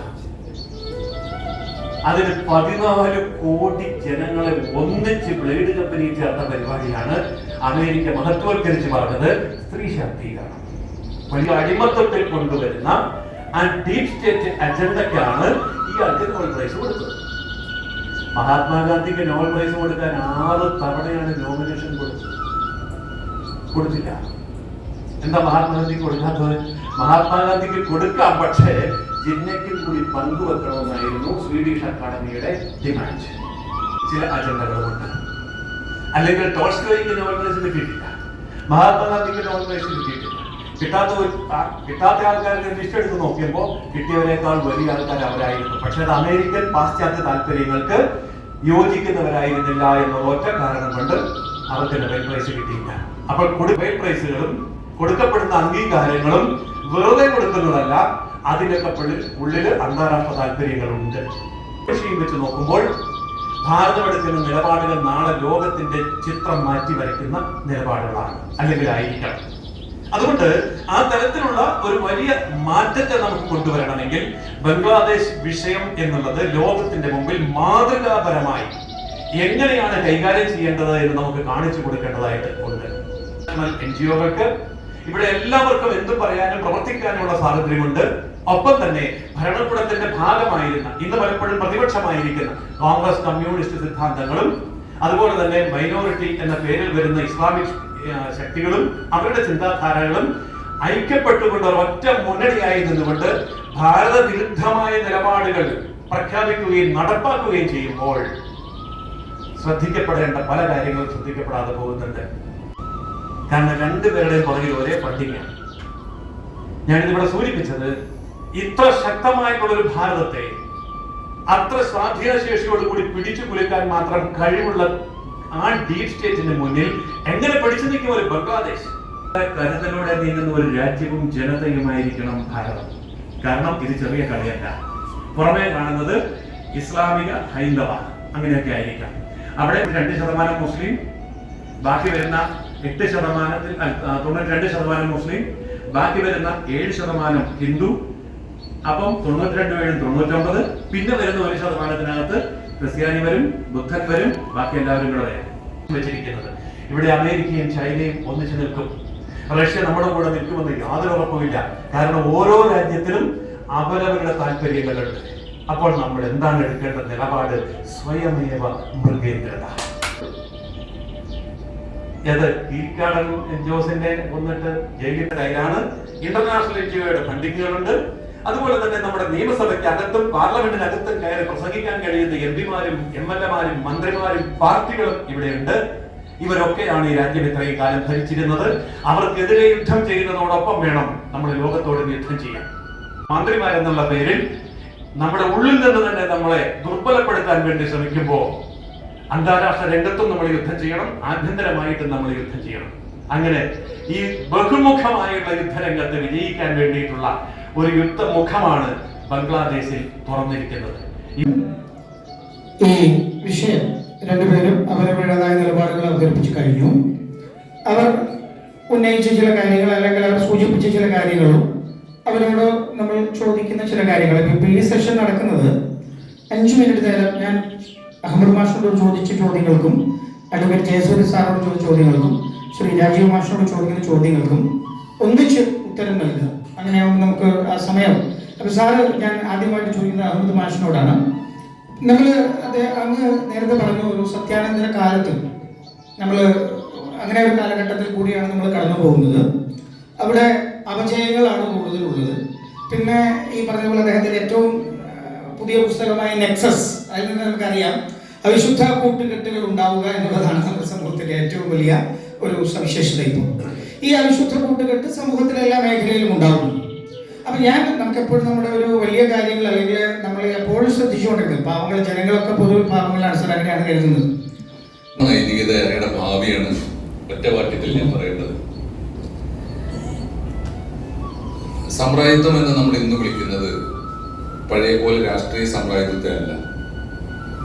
അതിന് 14 കോടി ജനങ്ങളെ ഒന്നിച്ച് ബ്ലേഡ് കമ്പനി ചേർത്ത പരിപാടിയാണ് അമേരിക്ക മഹത്വവൽക്കരിച്ച് പറഞ്ഞത് സ്ത്രീ ശാക്തീകരണം. വലിയ അടിമത്തത്തിൽ കൊണ്ടുവരുന്ന ആ ഡീപ് സ്റ്റേറ്റ് അജണ്ടയ്ക്കാണ് ഇയാൾക്ക് നോബൽ പ്രൈസ് കൊടുത്തത്. മഹാത്മാഗാന്ധിക്ക് നോബൽ പ്രൈസ് കൊടുക്കാൻ 6 തവണയാണ് നോമിനേഷൻ കൊടുത്തില്ല. എന്താ മഹാത്മാഗാന്ധിക്ക് കൊടുക്കാത്തത്? മഹാത്മാഗാന്ധിക്ക് കൊടുക്കാം, പക്ഷേ ജിന്നയ്ക്കും കൂടി പങ്കുവെക്കണമെന്നായിരുന്നു സ്വീഡിഷ് അക്കാഡമിയുടെ ഡിമാൻഡ്. ചില അജണ്ടകളുമുണ്ട്. അല്ലെങ്കിൽ ടോൾസ്റ്റോയ്ക്ക് നോബൽ പ്രൈസ് കിട്ടിയിട്ടില്ല, മഹാത്മാഗാന്ധിക്ക് നോബൽ പ്രൈസ് കിട്ടിയിട്ടില്ല. കിട്ടാത്ത ആൾക്കാരുടെ ലിസ്റ്റ് എടുത്ത് നോക്കിയപ്പോൾ കിട്ടിയവരെക്കാൾ വലിയ ആൾക്കാർ അവരായിരുന്നു. പക്ഷെ അത് അമേരിക്കൻ പാശ്ചാത്യ താല്പര്യങ്ങൾക്ക് യോജിക്കുന്നവരായിരുന്നില്ല എന്നുള്ള ഒറ്റ കാരണം കൊണ്ട് അവർക്ക് നൊബേൽ പ്രൈസ് കിട്ടിയില്ല. അപ്പോൾ നൊബേൽ പ്രൈസുകളും കൊടുക്കപ്പെടുന്ന അംഗീകാരങ്ങളും വെറുതെ കൊടുക്കുന്നതല്ല, അതിനൊക്കെ ഉള്ളിൽ അന്താരാഷ്ട്ര താല്പര്യങ്ങളുണ്ട്. വെച്ച് നോക്കുമ്പോൾ ഭാരതം എടുക്കുന്ന നിലപാടുകൾ നാളെ ലോകത്തിന്റെ ചിത്രം മാറ്റി വരയ്ക്കുന്ന നിലപാടുകളാണ്, അല്ലെങ്കിൽ ആയിരിക്കണം. അതുകൊണ്ട് ആ തരത്തിലുള്ള ഒരു വലിയ മാറ്റത്തെ നമുക്ക് കൊണ്ടുവരണമെങ്കിൽ ബംഗ്ലാദേശ് വിഷയം എന്നുള്ളത് ലോകത്തിന്റെ മുമ്പിൽ മാതൃകാപരമായി എങ്ങനെയാണ് കൈകാര്യം ചെയ്യേണ്ടത് എന്ന് നമുക്ക് കാണിച്ചു കൊടുക്കേണ്ടതായിട്ട് ഉണ്ട്. NGO-കൾക്ക് ഇവിടെ എല്ലാവർക്കും എന്തും പറയാനും പ്രവർത്തിക്കാനുമുള്ള സ്വാതന്ത്ര്യമുണ്ട്. ഒപ്പം തന്നെ ഭരണകൂടത്തിന്റെ ഭാഗമായിരുന്ന, ഇന്ന് പലപ്പോഴും പ്രതിപക്ഷമായിരിക്കുന്ന കോൺഗ്രസ് കമ്മ്യൂണിസ്റ്റ് സിദ്ധാന്തങ്ങളും അതുപോലെ തന്നെ മൈനോറിറ്റി എന്ന പേരിൽ വരുന്ന ഇസ്ലാമിക് ശക്തികളും അവരുടെ ചിന്താധാരകളും ഐക്യപ്പെട്ടുകൊണ്ട് ഒറ്റ മുന്നണിയായി നിന്നുകൊണ്ട് ഭാരത വിരുദ്ധമായ നിലപാടുകൾ പ്രഖ്യാപിക്കുകയും നടപ്പാക്കുകയും ചെയ്യുമ്പോൾ ശ്രദ്ധിക്കപ്പെടേണ്ട പല കാര്യങ്ങളും ശ്രദ്ധിക്കപ്പെടാതെ പോകുന്നുണ്ട്. കാരണം രണ്ടുപേരുടെയും പുറകിൽ ഒരേ ഫണ്ടിങ്ങാണ്. ഞാനിതിവിടെ സൂചിപ്പിച്ചത്, ഇത്ര ശക്തമായിട്ടുള്ള ഒരു ഭാരതത്തെ അത്ര സ്വാധീനശേഷിയോടുകൂടി പിടിച്ചു കുലുക്കാൻ മാത്രം കഴിവുള്ള ആ ഡീപ് സ്റ്റേറ്റിന് മുന്നിൽ എങ്ങനെ പിടിച്ചു നിൽക്കും ഒരു ബംഗ്ലാദേശ്? കരുതലോടെ നീങ്ങുന്ന ഒരു രാജ്യവും ജനതയുമായിരിക്കണം ഭാരതം. കാരണം ഇത് ചെറിയ കളിയല്ല. പുറമേ കാണുന്നത് ഇസ്ലാമിക ഹൈന്ദവ അങ്ങനെയൊക്കെ ആയിരിക്കാം. അവിടെ 2% മുസ്ലിം, ബാക്കി വരുന്ന 8%, 92% മുസ്ലിം, ബാക്കി വരുന്ന 7% ഹിന്ദു. അപ്പം 92, 99, പിന്നെ വരുന്ന 1%-നകത്ത് ക്രിസ്ത്യാനി വരും, ബുദ്ധൻ വരും, ബാക്കി എല്ലാവരും കൂടെ വരും വെച്ചിരിക്കുന്നത്. ഇവിടെ അമേരിക്കയും ചൈനയും ഒന്നിച്ചു നിൽക്കും. റഷ്യ നമ്മുടെ കൂടെ നിൽക്കുമെന്ന് യാതൊരു ഉറപ്പുമില്ല. കാരണം ഓരോ രാജ്യത്തിനും അവരവരുടെ താല്പര്യങ്ങളുണ്ട്. അപ്പോൾ നമ്മൾ എന്താണ് എടുക്കേണ്ട നിലപാട്? സ്വയമേവ മൃഗേന്ദ്രത. അത് കീഴ്ക്കാടൻ ജോസിന്റെ വന്നിട്ട് ജയിലിന്റെ കയ്യിലാണ്. ഇന്റർനാഷണൽ NGO-യുടെ ഫണ്ടിങ്ങുകളുണ്ട്. അതുപോലെ തന്നെ നമ്മുടെ നിയമസഭയ്ക്ക് അകത്തും പാർലമെന്റിനകത്തും കയറി പ്രസംഗിക്കാൻ കഴിയുന്ന MP-മാരും MLA-മാരും മന്ത്രിമാരും പാർട്ടികളും ഇവിടെയുണ്ട്. ഇവരൊക്കെയാണ് ഈ രാജ്യം ഇത്രയും കാലം ഭരിച്ചിരുന്നത്. അവർക്കെതിരെ യുദ്ധം ചെയ്യുന്നതോടൊപ്പം വേണം നമ്മൾ ലോകത്തോട് യുദ്ധം ചെയ്യാൻ. മന്ത്രിമാരെന്നുള്ള പേരിൽ നമ്മുടെ ഉള്ളിൽ നിന്ന് തന്നെ നമ്മളെ ദുർബലപ്പെടുത്താൻ വേണ്ടി ശ്രമിക്കുമ്പോൾ അന്താരാഷ്ട്ര രംഗത്തും നമ്മൾ യുദ്ധം ചെയ്യണം, ആഭ്യന്തരമായിട്ടും നമ്മൾ യുദ്ധം ചെയ്യണം. അങ്ങനെ ഈ ബഹുമുഖമായുള്ള യുദ്ധരംഗത്ത് വിജയിക്കാൻ വേണ്ടിയിട്ടുള്ള ഒരു യുദ്ധമുഖമാണ് ബംഗ്ലാദേശിൽ തുറന്നിരിക്കുന്നത്. ഈ വിഷയം രണ്ടുപേരും അവരവരുടേതായ നിലപാടുകൾ അവതരിപ്പിച്ചു കഴിഞ്ഞു. അവർ ഉന്നയിച്ച ചില കാര്യങ്ങൾ, അല്ലെങ്കിൽ അവർ സൂചിപ്പിച്ച ചില കാര്യങ്ങളും അവരോട് നമ്മൾ ചോദിക്കുന്ന ചില കാര്യങ്ങൾ. ഇപ്പം ഈ സെഷൻ നടക്കുന്നത് 5 മിനിറ്റ് നേരം ഞാൻ അഹമ്മദ് മാഷിനോട് ചോദിച്ച ചോദ്യങ്ങൾക്കും, അഡ്വക്കേറ്റ് ജയസൂര്യ സാറിനോട് ചോദിച്ച ചോദ്യങ്ങൾക്കും, ശ്രീ രാജീവ് മാഷിനോട് ചോദിക്കുന്ന ചോദ്യങ്ങൾക്കും ഒന്നിച്ച് ഉത്തരം നൽകുക. അങ്ങനെയാവുമ്പോൾ നമുക്ക് ആ സമയം. അപ്പോൾ സാറ്, ഞാൻ ആദ്യമായിട്ട് ചോദിക്കുന്നത് അഹമ്മദ് മാഷിനോടാണ്. നമ്മൾ അങ്ങ് നേരത്തെ പറഞ്ഞു, ഒരു സത്യാനന്തര കാലത്ത് നമ്മൾ അങ്ങനെ ഒരു കാലഘട്ടത്തിൽ കൂടിയാണ് നമ്മൾ കടന്നു പോകുന്നത്. അവിടെ അപജയങ്ങളാണ് കൂടുതലുള്ളത്. പിന്നെ ഈ പറഞ്ഞ പോലെ അദ്ദേഹത്തിൻ്റെ ഏറ്റവും പുതിയ പുസ്തകമായ നെക്സസ്, അതിൽ നിന്ന് നമുക്കറിയാം അവിശുദ്ധ കൂട്ടുകെട്ടുകൾ ഉണ്ടാവുക എന്നുള്ളതാണ് നമ്മുടെ സമൂഹത്തിൻ്റെ ഏറ്റവും വലിയ ഒരു സവിശേഷത. ഇപ്പോൾ ഈ അവിശുദ്ധ കൂട്ടുകെട്ട് സമൂഹത്തിലെ എല്ലാ മേഖലയിലും ഉണ്ടാവുന്നു. അപ്പം നമുക്കെപ്പോഴും നമ്മുടെ ഒരു വലിയ കാര്യങ്ങൾ, അല്ലെങ്കിൽ നമ്മൾ എപ്പോഴും ശ്രദ്ധിച്ചുകൊണ്ടിരിക്കുന്നത് പാവങ്ങൾ, ജനങ്ങളൊക്കെ പൊതുവെ പാവങ്ങളാണ് സാർ, അങ്ങനെയാണ് കരുതുന്നത്. നൈതികതയുടെ ഭാവിയാണ് ഒറ്റ വാക്യത്തിൽ ഞാൻ പറയേണ്ടത്. സാമ്രാജ്യത്വം എന്ന് നമ്മൾ ഇന്ന് വിളിക്കുന്നത് പഴയ പോലെ രാഷ്ട്രീയ സാമ്രാജ്യത്വത്തെ അല്ല.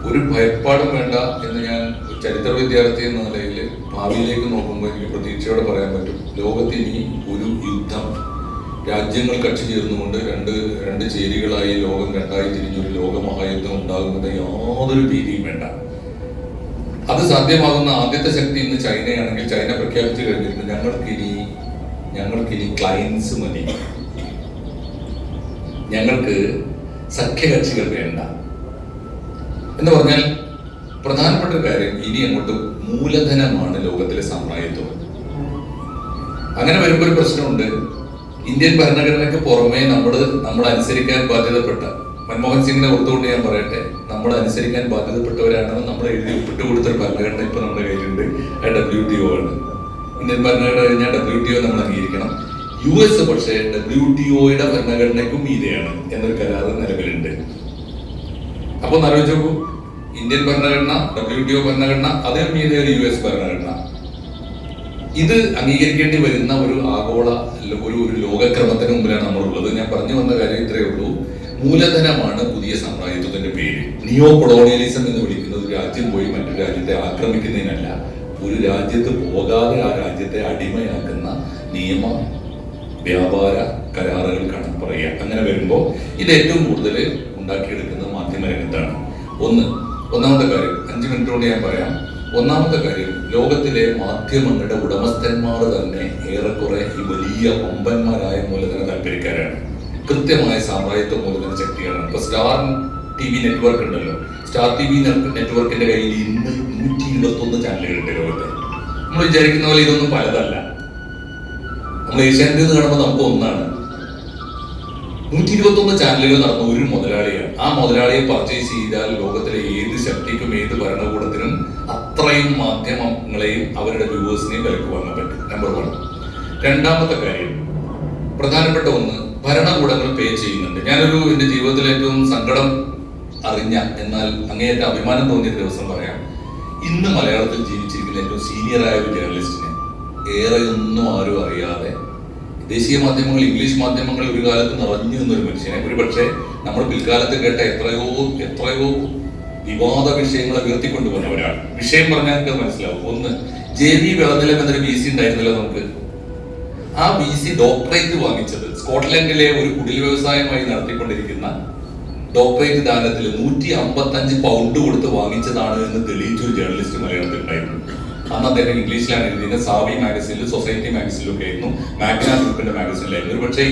ഒരു ഭയപ്പാടും വേണ്ട എന്ന് ഞാൻ ചരിത്ര വിദ്യാർത്ഥി എന്ന നിലയിൽ ഭാവിയിലേക്ക് നോക്കുമ്പോൾ എനിക്ക് പ്രതീക്ഷയോടെ പറയാൻ പറ്റും. ലോകത്ത് ഇനി ഒരു യുദ്ധം രാജ്യങ്ങൾ കക്ഷി ചേർന്നുകൊണ്ട് രണ്ട് ചേരികളായി ലോകം രണ്ടായി തിരിഞ്ഞൊരു ലോകമഹായുദ്ധം ഉണ്ടാകുന്നത് യാതൊരു ഭീതിയും വേണ്ട. അത് സാധ്യമാകുന്ന ആദ്യത്തെ ശക്തി ഇന്ന് ചൈനയാണെങ്കിൽ ചൈന പ്രഖ്യാപിച്ചു കഴിഞ്ഞിട്ടുണ്ട്, ഞങ്ങൾക്കിനി ക്ലയൻസ് മതി, ഞങ്ങൾക്ക് സഖ്യകക്ഷികൾ വേണ്ട എന്ന് പറഞ്ഞാൽ പ്രധാനപ്പെട്ട കാര്യം ഇനി അങ്ങോട്ട് മൂലധനമാണ് ലോകത്തിലെ സാമ്രാജ്യത്വം. അങ്ങനെ വരുമ്പോൾ ഒരു പ്രശ്നമുണ്ട്. ഇന്ത്യൻ ഭരണഘടനയ്ക്ക് പുറമെ നമ്മൾ അനുസരിക്കാൻ ബാധ്യതപ്പെട്ട, മൻമോഹൻ സിംഗിനെ ഓർത്തുകൊണ്ട് ഞാൻ പറയട്ടെ, നമ്മൾ അനുസരിക്കാൻ ബാധ്യതപ്പെട്ടവരാണെന്ന് നമ്മൾ എഴുതി ഒപ്പിട്ട് കൊടുത്തൊരു ഭരണഘടന ഇപ്പൊ നമ്മുടെ കയ്യിലുണ്ട്. WTO ആണ്. ഇന്ത്യൻ ഭരണഘടന കഴിഞ്ഞാൽ WTO നമ്മൾ അംഗീകരിക്കണം. US പക്ഷേ WTOയുടെ ഭരണഘടനയ്ക്കും മീതെയാണ് എന്നൊരു കരാറ് നിലവിലുണ്ട്. അപ്പൊ ആലോചിച്ച് നോക്കൂ, ഇന്ത്യൻ ഭരണഘടന, WTO ഭരണഘടന, അതിന് മീതെ ഒരു US ഭരണഘടന. ഇത് അംഗീകരിക്കേണ്ടി വരുന്ന ഒരു ആഗോള ഒരു ലോകക്രമത്തിന് മുമ്പിലാണ് നമ്മളുള്ളത്. ഞാൻ പറഞ്ഞു വന്ന കാര്യം ഇത്രയേ ഉള്ളൂ. മൂലധനമാണ് പുതിയ സാമ്രാജ്യത്വത്തിന്റെ പേര്. നിയോ കൊളോണിയലിസം എന്ന് വിളിക്കുന്നത് രാജ്യം പോയി മറ്റൊരു രാജ്യത്തെ ആക്രമിക്കുന്നതിനല്ല, ഒരു രാജ്യത്ത് പോകാതെ ആ രാജ്യത്തെ അടിമയാക്കുന്ന നിയമ വ്യാപാര കരാറുകൾക്കാണ് പറയുക. അങ്ങനെ വരുമ്പോൾ ഇത് ഏറ്റവും കൂടുതൽ ഉണ്ടാക്കിയെടുക്കുന്നത് മാധ്യമരംഗത്താണ്. ഒന്നാമത്തെ കാര്യം 5 മിനിറ്റ് കൊണ്ട് ഞാൻ പറയാം. ഒന്നാമത്തെ കാര്യം, ലോകത്തിലെ മാധ്യമങ്ങളുടെ ഉടമസ്ഥന്മാർ തന്നെ ഏറെക്കുറെ ഈ വലിയ വമ്പന്മാരായ മൂലധന താല്പര്യക്കാരാണ്. കൃത്യമായ സാമ്രാജ്യത്വ മൂലധന ശക്തിയാണ്. ഇപ്പൊ സ്റ്റാർ TV നെറ്റ്വർക്ക് ഉണ്ടല്ലോ, സ്റ്റാർ TV നെറ്റ്വർക്കിന്റെ കയ്യിൽ ഇന്ന് 121 ചാനലുകളുണ്ട് ലോകത്ത്. നമ്മൾ വിചാരിക്കുന്ന പോലെ ഇതൊന്നും പലതല്ല. നമ്മൾ ഏഷ്യാനെറ്റ് എന്ന് കാണുമ്പോൾ നമുക്ക് ഒന്നാണ്. 121 ചാനലുകൾ നടന്ന ഒരു മുതലാളിയാണ്. ആ മുതലാളിയെ പർച്ചേസ് ചെയ്താൽ ലോകത്തിലെ ഏത് ശക്തിക്കും ഏത് ഭരണകൂടത്തിനും അത്രയും മാധ്യമങ്ങളെയും അവരുടെ വ്യൂവേഴ്സിനെയും വിലക്ക് വാങ്ങാൻ പറ്റും. നമ്പർ 1. രണ്ടാമത്തെ കാര്യം, പ്രധാനപ്പെട്ട ഒന്ന്, ഭരണകൂടങ്ങൾ പേ ചെയ്യുന്നുണ്ട്. എന്റെ ജീവിതത്തിൽ ഏറ്റവും സങ്കടം അറിഞ്ഞ എന്നാൽ അങ്ങേയറ്റ അഭിമാനം തോന്നിയ ദിവസം പറയാം. ഇന്ന് മലയാളത്തിൽ ജീവിച്ചിരിക്കുന്ന ഏറ്റവും സീനിയറായ ഒരു ജേർണലിസ്റ്റിനെ ഏറെയൊന്നും ആരും അറിയാതെ ദേശീയ മാധ്യമങ്ങൾ, ഇംഗ്ലീഷ് മാധ്യമങ്ങൾ ഒരു കാലത്ത് നിറഞ്ഞു നിന്നൊരു മനുഷ്യനെ, ഒരു പക്ഷേ നമ്മൾ പിൽക്കാലത്ത് കേട്ട എത്രയോ വിവാദ വിഷയങ്ങളെ ഉയർത്തിക്കൊണ്ടുവന്നവരാണ്. വിഷയം പറഞ്ഞാൽ നിങ്ങൾക്ക് മനസ്സിലാവും. ഒന്ന്, JV വിളനിലം എന്നൊരു VC ഉണ്ടായിരുന്നല്ലോ നമുക്ക്. ആ VC ഡോക്ടറേറ്റ് വാങ്ങിച്ചത് സ്കോട്ട്ലൻഡിലെ ഒരു കുടിൽ വ്യവസായമായി നടത്തിക്കൊണ്ടിരിക്കുന്ന ഡോക്ടറേറ്റ് ദാനത്തിൽ 155 പൗണ്ട് കൊടുത്ത് വാങ്ങിച്ചതാണ് എന്ന് തെളിയിച്ചൊരു ജേർണലിസ്റ്റ് മലയാളത്തിൽ ഉണ്ടായിരുന്നു. അന്ന് അദ്ദേഹം ഇംഗ്ലീഷിലാണ് എഴുതിയത്. സാവി മാഗസിനിൽ, സൊസൈറ്റി മാഗസിനിലൊക്കെ ആയിരുന്നു, മാഗ്ന ഗ്രൂപ്പിന്റെ മാഗസിനിലായിരുന്നു. ഒരു പക്ഷേ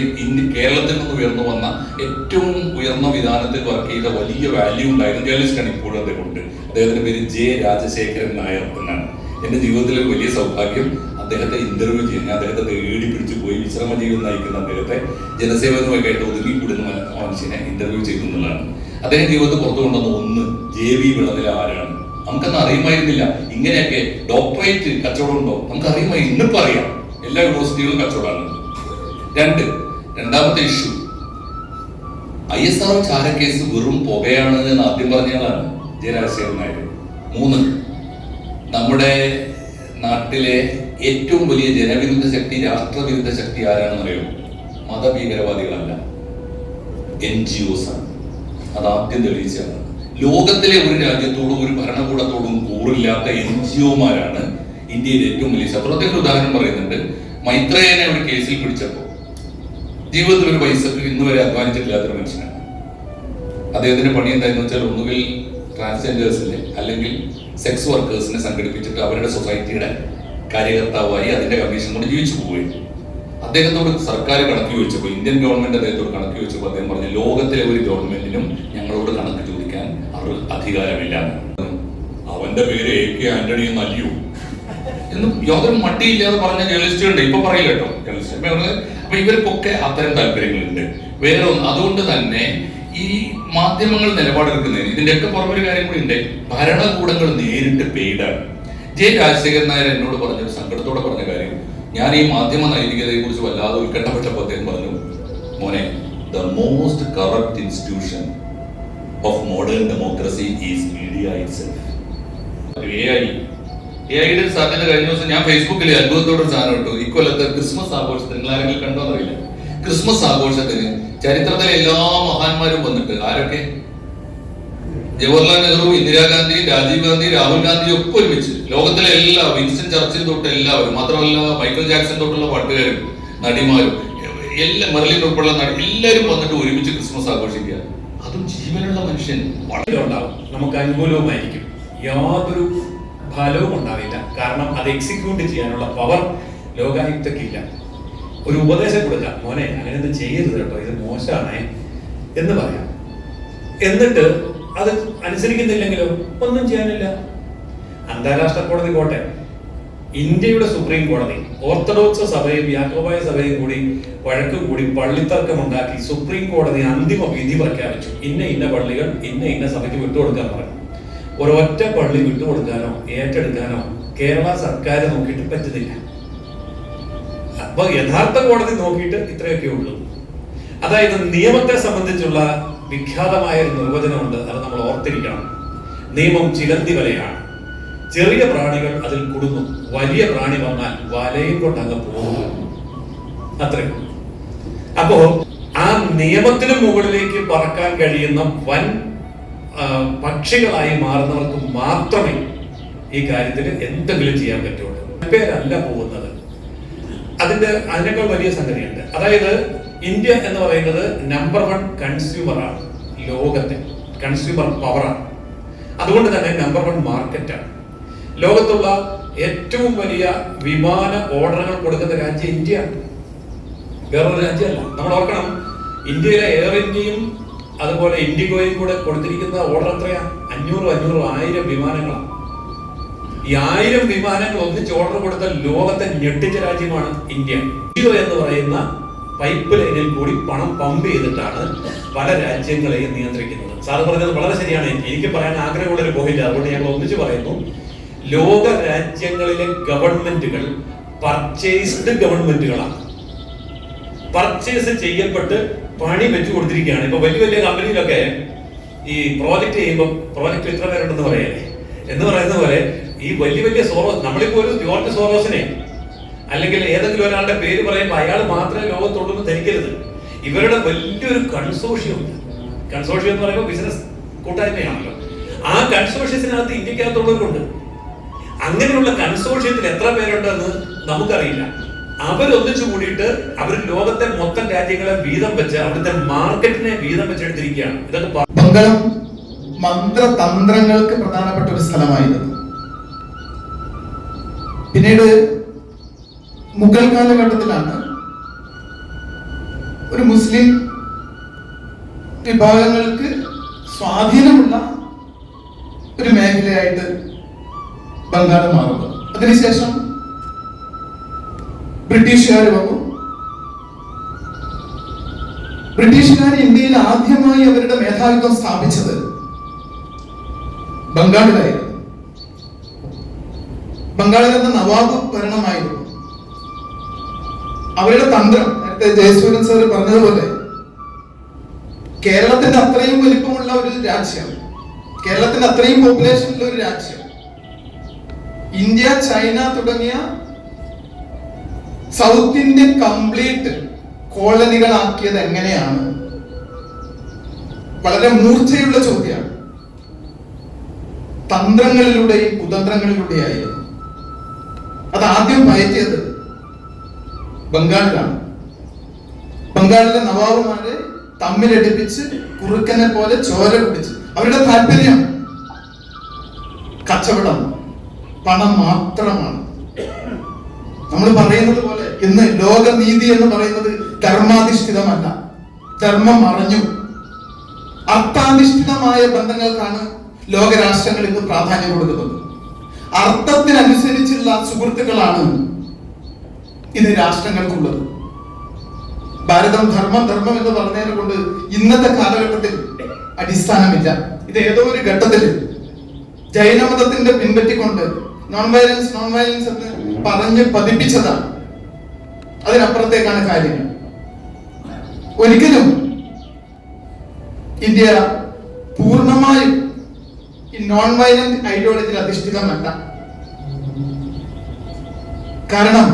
കേരളത്തിൽ നിന്ന് ഉയർന്നു വന്ന ഏറ്റവും ഉയർന്ന വിധാനത്തിൽ വർക്ക് ചെയ്ത വലിയ വാല്യൂ ഉണ്ടായിരുന്ന ജേർണലിസ്റ്റാണ് ഇപ്പോഴും അദ്ദേഹമുണ്ട്. അദ്ദേഹത്തിന്റെ പേര് J. രാജശേഖരൻ നായർ എന്നാണ്. എന്റെ ജീവിതത്തിലെ ഒരു വലിയ സൗഭാഗ്യം അദ്ദേഹത്തെ ഇന്റർവ്യൂ ചെയ്യാൻ. ഞാൻ അദ്ദേഹത്തെ തേടി പിടിച്ചു പോയി വിശ്രമ ജീവിതം നയിക്കുന്ന അദ്ദേഹത്തെ ജനസേവനവുമായിട്ട് ഒതുങ്ങിക്കൂടുന്ന മനുഷ്യനെ ഇന്റർവ്യൂ ചെയ്തു എന്നുള്ളതാണ്. അദ്ദേഹം ജീവിതത്തിൽ പുറത്തു കൊണ്ടുവന്ന ഒന്ന്, JV വിളനില ആരാണ്. നമുക്കന്ന് അറിയുമായിരുന്നില്ല ഇങ്ങനെയൊക്കെ ഡോക്ടറേറ്റ് കച്ചവടം ഉണ്ടോ, നമുക്ക് അറിയുമായി. ഇന്നിപ്പോ അറിയാം, എല്ലാ യൂണിവേഴ്സിറ്റികളും കച്ചവടമാണ്. രണ്ടാമത്തെ ഇഷ്യൂ, ISR ചാരക്കേസ് വെറും പുകയാണ് എന്ന് ആദ്യം പറഞ്ഞയാളാണ് J. രാജശേഖരൻ നായർ. 3, നമ്മുടെ നാട്ടിലെ ഏറ്റവും വലിയ ജനവിരുദ്ധ ശക്തി, രാഷ്ട്രവിരുദ്ധ ശക്തി ആരാണെന്ന് അറിയുമോ? മതഭീകരവാദികളല്ല, NGOs ആണ്. അത് ആദ്യം തെളിയിച്ചാണ്. ലോകത്തിലെ ഒരു രാജ്യത്തോടും ഒരു ഭരണകൂടത്തോടും കൂറില്ലാത്ത NGOമാരാണ് ഇന്ത്യയിലെ ഏറ്റവും വലിയ ശത്രു. അദ്ദേഹം ഉദാഹരണം പറയുന്നുണ്ട്. മൈത്രേയനെ ഒരു കേസിൽ പിടിച്ചപ്പോൾ ജീവിതത്തിൽ ഒരു പൈസക്ക് ഇന്ന് വരെ അധ്വാനിച്ചിട്ടില്ലാത്തൊരു മനുഷ്യനാണ്. അദ്ദേഹത്തിന്റെ പണി എന്തായെന്ന് വെച്ചാൽ ഒന്നുകിൽ ട്രാൻസ്ജെൻഡേഴ്സിനെ അല്ലെങ്കിൽ സെക്സ് വർക്കേഴ്സിനെ സംഘടിപ്പിച്ചിട്ട് അവരുടെ സൊസൈറ്റിയുടെ കാര്യകർത്താവായി അതിന്റെ കമ്മീഷൻ കൊണ്ട് ജീവിച്ചു പോവുകയും. അദ്ദേഹത്തോട് സർക്കാർ കണക്ക് ചോദിച്ചപ്പോൾ, ഇന്ത്യൻ ഗവൺമെന്റ് അദ്ദേഹത്തോട് കണക്ക് ചോദിച്ചപ്പോൾ അദ്ദേഹം പറഞ്ഞു, ലോകത്തിലെ ഒരു ഗവൺമെന്റിനും ഞങ്ങളോട് കണക്ക് ചോദിക്കാൻ അധികാരമില്ല. അവന്റെ പേര് AK ആന്റണി എന്നല്ലയോ എന്നും യാതൊരു മട്ടിയില്ലാതെ പറഞ്ഞ ജേർണലിസ്റ്റ് ഉണ്ട്. ഇപ്പൊ പറയില്ല കേട്ടോ ജേർണലിസ്റ്റ്. അപ്പൊ ഇവർക്കൊക്കെ അത്തരം താല്പര്യങ്ങളുണ്ട്. വേറെ ഒന്ന്, അതുകൊണ്ട് തന്നെ ഈ മാധ്യമങ്ങൾ നിലപാടെടുക്കുന്നതിന് ഇതിന്റെയൊക്കെ പുറമൊരു കാര്യം കൂടി ഉണ്ട്. ഭരണകൂടങ്ങൾ നേരിട്ട് പെയ്ഡാണ്. J. രാജശേഖരൻ നായർ എന്നോട് പറഞ്ഞൊരു സങ്കടത്തോടെ പറഞ്ഞ കാര്യം, ഞാൻ ഈ മാധ്യമ നൈതികതയെ കുറിച്ച് വല്ലാതെ ഉത്കണ്ഠപ്പെട്ടപ്പോൾ അദ്ദേഹം പറഞ്ഞു, മോനെ, the most corrupt institution of modern democracy is media itself. AI-യുടെ സാധ്യത കഴിഞ്ഞ ദിവസം ഞാൻ ഫേസ്ബുക്കിൽ അത്ഭുതത്തോടെ സാധനം ഇട്ടു. ഇക്കൊല്ലത്തെ ക്രിസ്മസ് ആഘോഷത്തിന് നിങ്ങൾ ആരെങ്കിലും കണ്ടോന്നറിയില്ല. ക്രിസ്മസ് ആഘോഷത്തിന് ചരിത്രത്തിലെ എല്ലാ മഹാന്മാരും വന്നിട്ട്, ആരൊക്കെ? ജവഹർലാൽ നെഹ്റു, ഇന്ദിരാഗാന്ധി, രാജീവ് ഗാന്ധി, രാഹുൽ ഗാന്ധി ഒക്കെ ഒരുമിച്ച്, ലോകത്തിലെ എല്ലാ, വിൻസ്റ്റൺ ചർച്ചിൽ തൊട്ട് എല്ലാവരും, മാത്രമല്ല മൈക്കിൾ ജാക്സൺ തൊട്ടുള്ള പാട്ടുകാരും നടിമാരും എല്ലാ മെർലിൻ ഉൾപ്പെടെ എല്ലാവരും വന്നിട്ട് ഒരുമിച്ച് ക്രിസ്മസ് ആഘോഷിക്കുക. അതും ജീവനുള്ള മനുഷ്യൻ വളരെ ഉണ്ടാവും, നമുക്ക് അനുകൂലവുമായിരിക്കും, യാതൊരു ഫലവും ഉണ്ടാവില്ല. കാരണം അത് എക്സിക്യൂട്ട് ചെയ്യാനുള്ള പവർ ലോകായുക്തക്കില്ല. ഒരു ഉപദേശം കൊടുക്കാം, മോനെ അങ്ങനെയൊന്നും ചെയ്യരുത് കേട്ടോ, ഇത് മോശമാണേ എന്ന് പറയാം. എന്നിട്ട് അത് അനുസരിക്കുന്നില്ലെങ്കിലോ ഒന്നും ചെയ്യാനില്ല. അന്താരാഷ്ട്ര കോടതി പോട്ടെ, ഇന്ത്യയുടെ സുപ്രീം കോടതി ഓർത്തഡോക്സ് സഭയും യാക്കോബായ സഭയും കൂടി വഴക്ക് കൂടി പള്ളിത്തർക്കമുണ്ടാക്കി സുപ്രീം കോടതി അന്തിമ വിധി പ്രഖ്യാപിച്ചു. ഇന്ന പള്ളികൾ ഇന്ന സഭയ്ക്ക് വിട്ടുകൊടുക്കാൻ പറഞ്ഞു. ഒരൊറ്റ പള്ളി വിട്ടുകൊടുക്കാനോ ഏറ്റെടുക്കാനോ കേരള സർക്കാർ നോക്കിയിട്ട് പറ്റുന്നില്ല. അപ്പൊ യഥാർത്ഥ കോടതി നോക്കിയിട്ട് ഇത്രയൊക്കെ ഉള്ളൂ. അതായത് നിയമത്തെ സംബന്ധിച്ചുള്ള വിഖ്യാതമായ ഒരു നിർവചനമുണ്ട്, അത് നമ്മൾ ഓർത്തിരിക്കണം. നിയമം ചിലന്തി വലയാണ്, ചെറിയ പ്രാണികൾ അതിൽ കുടുങ്ങും, വലിയ പ്രാണി വന്നാൽ വലയും കൊണ്ട് അങ്ങ് പോകും, അത്രയും. അപ്പോ ആ നിയമത്തിന് മുകളിലേക്ക് പറക്കാൻ കഴിയുന്ന വൻ പക്ഷികളായി മാറുന്നവർക്ക് മാത്രമേ ഈ കാര്യത്തിൽ എന്തെങ്കിലും ചെയ്യാൻ പറ്റുള്ളൂ. പേരല്ല പോകുന്നത്. അതിനേക്കാൾ വലിയ സംഗതിയുണ്ട്. അതായത് ഇന്ത്യ എന്ന് പറയുന്നത് നമ്പർ 1 കൺസ്യൂമറാണ്, ലോകത്തെ കൺസ്യൂമർ പവറാണ്. അതുകൊണ്ട് തന്നെ നമ്പർ 1 മാർക്കറ്റാണ്. ലോകത്തുള്ള ഏറ്റവും വലിയ വിമാന ഓർഡറുകൾ കൊടുക്കുന്ന രാജ്യം ഇന്ത്യയാണ്, വേറൊരു രാജ്യമല്ല. നമ്മൾ ഓർക്കണം, ഇന്ത്യയിലെ എയർ ഇന്ത്യയും അതുപോലെ ഇൻഡിഗോയും കൂടെ കൊടുത്തിരിക്കുന്ന ഓർഡർ എത്രയാ? 500-1000 വിമാനങ്ങളാണ്. ഈ 1000 വിമാനങ്ങൾ ഒന്നിച്ച് ഓർഡർ കൊടുത്ത ലോകത്തെ ഞെട്ടിച്ച രാജ്യമാണ് ഇന്ത്യ. ജിയോ എന്ന് പറയുന്ന പൈപ്പ് ലൈനിൽ കൂടി പണം പമ്പ് ചെയ്തിട്ടാണ് പല രാജ്യങ്ങളെയും നിയന്ത്രിക്കുന്നത്. സാർ പറഞ്ഞത് വളരെ ശരിയാണ്. എനിക്ക് പറയാൻ ആഗ്രഹമുള്ളൊരു പോയിന്റ്, അതുകൊണ്ട് ഞങ്ങൾ ഒന്നിച്ച് പറയുന്നു. ലോക രാജ്യങ്ങളിലെ ഗവൺമെന്റുകൾ പർച്ചേസ്ഡ് ഗവൺമെന്റുകളാണ്. പർച്ചേസ് ചെയ്യപ്പെട്ട് പണി വെച്ചു കൊടുത്തിരിക്കുകയാണ്. ഇപ്പൊ വലിയ വലിയ കമ്പനിയിലൊക്കെ ഈ പ്രോജക്റ്റ് ചെയ്യുമ്പോൾ പ്രോജക്റ്റ് ഇത്ര പേരുണ്ടെന്ന് പറയല്ലേ എന്ന് പറയുന്ന പോലെ ഈ വലിയ വലിയ നമ്മളിപ്പോ ഒരു ജോർജ് സോറോസിനെ അല്ലെങ്കിൽ ഏതെങ്കിലും ഒരാളുടെ പേര് പറയുമ്പോൾ അയാൾ മാത്രമേ ലോകത്തുള്ളൂ എന്ന് ധരിക്കരുത്. ഇവരുടെ വലിയൊരു കൺസോഷ്യം ഉണ്ട്. കൺസോഷ്യം എന്ന് പറയുമ്പോൾ ബിസിനസ് കൂട്ടായ്മയാണല്ലോ. ആ കൺസോഷ്യത്തിനകത്ത് ഇന്ത്യക്കകത്തുള്ളവരുണ്ട്. അങ്ങനെയുള്ള കൺസോഷ്യത്തിൽ എത്ര പേരുണ്ടെന്ന് നമുക്കറിയില്ല. അവരൊന്നിച്ചു കൂടിയിട്ട് അവർ ലോകത്തെ മൊത്തം രാജ്യങ്ങളെ വീതം വെച്ച് അവിടുത്തെ മാർക്കറ്റിനെ വീതം വെച്ചെടുത്തിരിക്കുകയാണ്. ഇതൊക്കെ ബംഗളം മന്ത്രതന്ത്രങ്ങൾക്ക് പ്രധാനപ്പെട്ട ഒരു സ്ഥലമായിരുന്നു. പിന്നീട് മുഗൾ കാലഘട്ടത്തിലാണ് ഒരു മുസ്ലിം വിഭാഗങ്ങൾക്ക് സ്വാധീനമുള്ള ഒരു മേഖലയായിട്ട് ബംഗാൾ മാറുന്നത്. അതിനുശേഷം ബ്രിട്ടീഷുകാർ വന്നു. ബ്രിട്ടീഷുകാർ ഇന്ത്യയിൽ ആദ്യമായി അവരുടെ മേധാവിത്വം സ്ഥാപിച്ചത് ബംഗാളിലായിരുന്നു. ബംഗാളിൽ നിന്ന് നവാബ് ഭരണമായിരുന്നു. അവരുടെ തന്ത്രം, നേരത്തെ ജയസൂര്യൻ സാർ പറഞ്ഞതുപോലെ, കേരളത്തിന്റെ അത്രയും വലിപ്പമുള്ള ഒരു രാജ്യം, കേരളത്തിന്റെ അത്രയും പോപ്പുലേഷനുള്ള ഒരു രാജ്യം, ഇന്ത്യ, ചൈന തുടങ്ങിയ സൗത്ത് ഇന്ത്യൻ കംപ്ലീറ്റ് കോളനികളാക്കിയത് എങ്ങനെയാണ്? വളരെ മൂർച്ചയുള്ള ചോദ്യമാണ്. തന്ത്രങ്ങളിലൂടെയും കുതന്ത്രങ്ങളിലൂടെയായിരുന്നു. അത് ആദ്യം പയറ്റിയത് ബംഗാളിലാണ്. ബംഗാളിലെ നവാബുമാരെ തമ്മിലടിപ്പിച്ച് കുറുക്കനെ പോലെ ചോര കുടിച്ച്, അവരുടെ താല്പര്യം കച്ചവടം, പണം മാത്രമാണ്. നമ്മൾ പറയുന്നത് പോലെ ഇന്ന് ലോകനീതി എന്ന് പറയുന്നത് ധർമാധിഷ്ഠിതമല്ല. ധർമ്മം മറഞ്ഞു. അർത്ഥാധിഷ്ഠിതമായ ബന്ധങ്ങൾക്കാണ് ലോകരാഷ്ട്രങ്ങൾ ഇന്ന് പ്രാധാന്യം കൊടുക്കുന്നത്. അർത്ഥത്തിനനുസരിച്ചുള്ള സുഹൃത്തുക്കളാണ് ഇന്ന് രാഷ്ട്രങ്ങൾക്കുള്ളത്. ഭാരതം ധർമ്മം എന്ന് പറഞ്ഞതിനെ കൊണ്ട് ഇന്നത്തെ കാലഘട്ടത്തിൽ അടിസ്ഥാനമില്ല. ഇത് ഏതോ ഒരു ഘട്ടത്തിൽ ജൈനമതത്തിന്റെ പിൻപറ്റിക്കൊണ്ട് നോൺ വയലൻസ് എന്ന് പറഞ്ഞ് പതിപ്പിച്ചതാണ്. അതിനപ്പുറത്തേക്കാണ് കാര്യങ്ങൾ. ഒരിക്കലും ഇന്ത്യ പൂർണ്ണമായും ഈ നോൺ വയലന്റ് ഐഡിയോളജിയിൽ അധിഷ്ഠിതമല്ല. കാരണം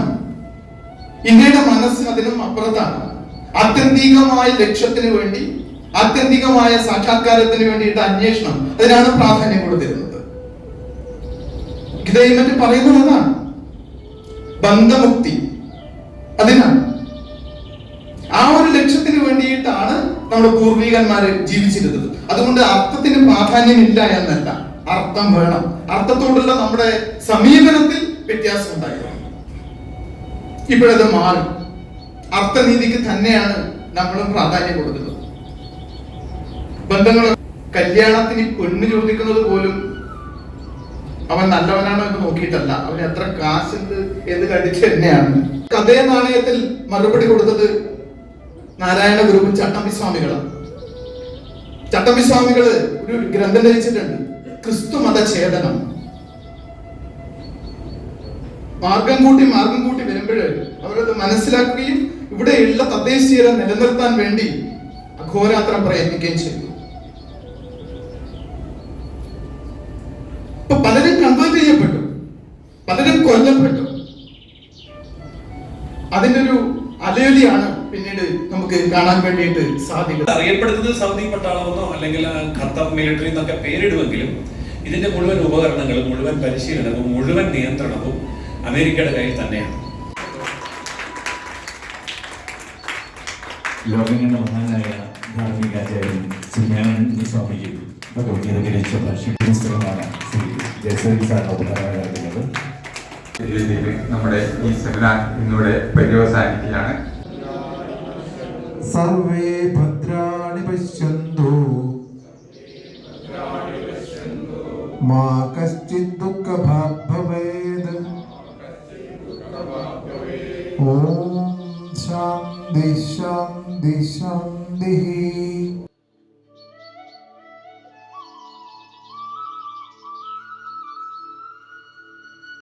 ഇന്ത്യയുടെ മനസ്സ് അതിനും അപ്പുറത്താണ്. ആത്യന്തികമായ ലക്ഷ്യത്തിന് വേണ്ടി, ആത്യന്തികമായ സാക്ഷാത്കാരത്തിന് വേണ്ടിയിട്ട് അന്വേഷണം, അതിനാണ് പ്രാധാന്യം കൊടുത്തിരുന്നത്. ഗീതയിൽ മറ്റും പറയുന്നത് അതാണ്, ബന്ധമുക്തി. അതിനാണ് ആ മനസ്സിലാക്കിയിട്ടാണ് നമ്മുടെ പൂർവികന്മാര് ജീവിച്ചിരുന്നത്. അതുകൊണ്ട് അർത്ഥത്തിന് പ്രാധാന്യമില്ല എന്നല്ല, അർത്ഥം വേണം. അർത്ഥത്തോടുള്ള നമ്മുടെ സമീപനത്തിൽ വ്യത്യാസം ഉണ്ടായിരുന്നു. ഇപ്പോഴത് മാറി. അർത്ഥനീതിക്ക് തന്നെയാണ് നമ്മളും പ്രാധാന്യം കൊടുക്കുന്നത്. ബന്ധങ്ങൾ, കല്യാണത്തിന് പെണ്ണ് ചോദിക്കുന്നത് പോലും അവൻ നല്ലവനാണോ എന്ന് നോക്കിയിട്ടല്ല, അവന് എത്ര കാശുണ്ട് എന്ന് കണ്ടിട്ട് തന്നെയാണ്. അതേ നാണയത്തിൽ മറുപടി കൊടുത്തത് നാരായണ ഗുരുവും ചട്ടമ്പിസ്വാമികളാണ്. ചട്ടമ്പിസ്വാമികള് ഒരു ഗ്രന്ഥം രചിച്ചിട്ടുണ്ട്, ക്രിസ്തു മതഛേദനം. മാർഗം കൂട്ടി വരുമ്പോഴ് അവരത് മനസ്സിലാക്കുകയും ഇവിടെയുള്ള തദ്ദേശീയരെ നിലനിർത്താൻ വേണ്ടി അഘോരാത്രം പ്രയത്നിക്കുകയും ചെയ്തു. ഇപ്പൊ പലരും കൺവേർട്ട് ചെയ്യപ്പെട്ടു, പലരും കൊല്ലപ്പെട്ടു. അതിന്റെ ഒരു അലയൊലിയാണ് പിന്നീട് നമുക്ക് കാണാൻ വേണ്ടിയിട്ട് സാധിക്കുന്നത്. അറിയപ്പെടുന്നത് സൗദി പട്ടാളമെന്നോ അല്ലെങ്കിൽ ഖത്തർ മിലിറ്ററി എന്നൊക്കെ പേരിടുമെങ്കിലും ഇതിന്റെ മുഴുവൻ ഉപകരണങ്ങളും, മുഴുവൻ പരിശീലനവും, മുഴുവൻ നിയന്ത്രണവും അമേരിക്കയുടെ കയ്യിൽ തന്നെയാണ്. ലോകങ്ങളുടെ മഹാനായ ധാർമ്മികാചാര്യൻ ശ്രീ സ്വാമിജി ഭഗവത്ഗീത പുസ്തകമാണ് ശ്രീ ജയസൂരി സാറിനോട് പറയാനാകുന്നത്. നമ്മുടെ ഈ സെമിനാർ ഇന്നിവിടെ പര്യവസാനിക്കുകയാണ്. സർവേ ഭദ്രാണി പശ്യന്തു മാ കശ്ചിത് ദുഃഖഭാഗ് ഭവേത്. ഓം ശാന്തി ശാന്തി ശാന്തി.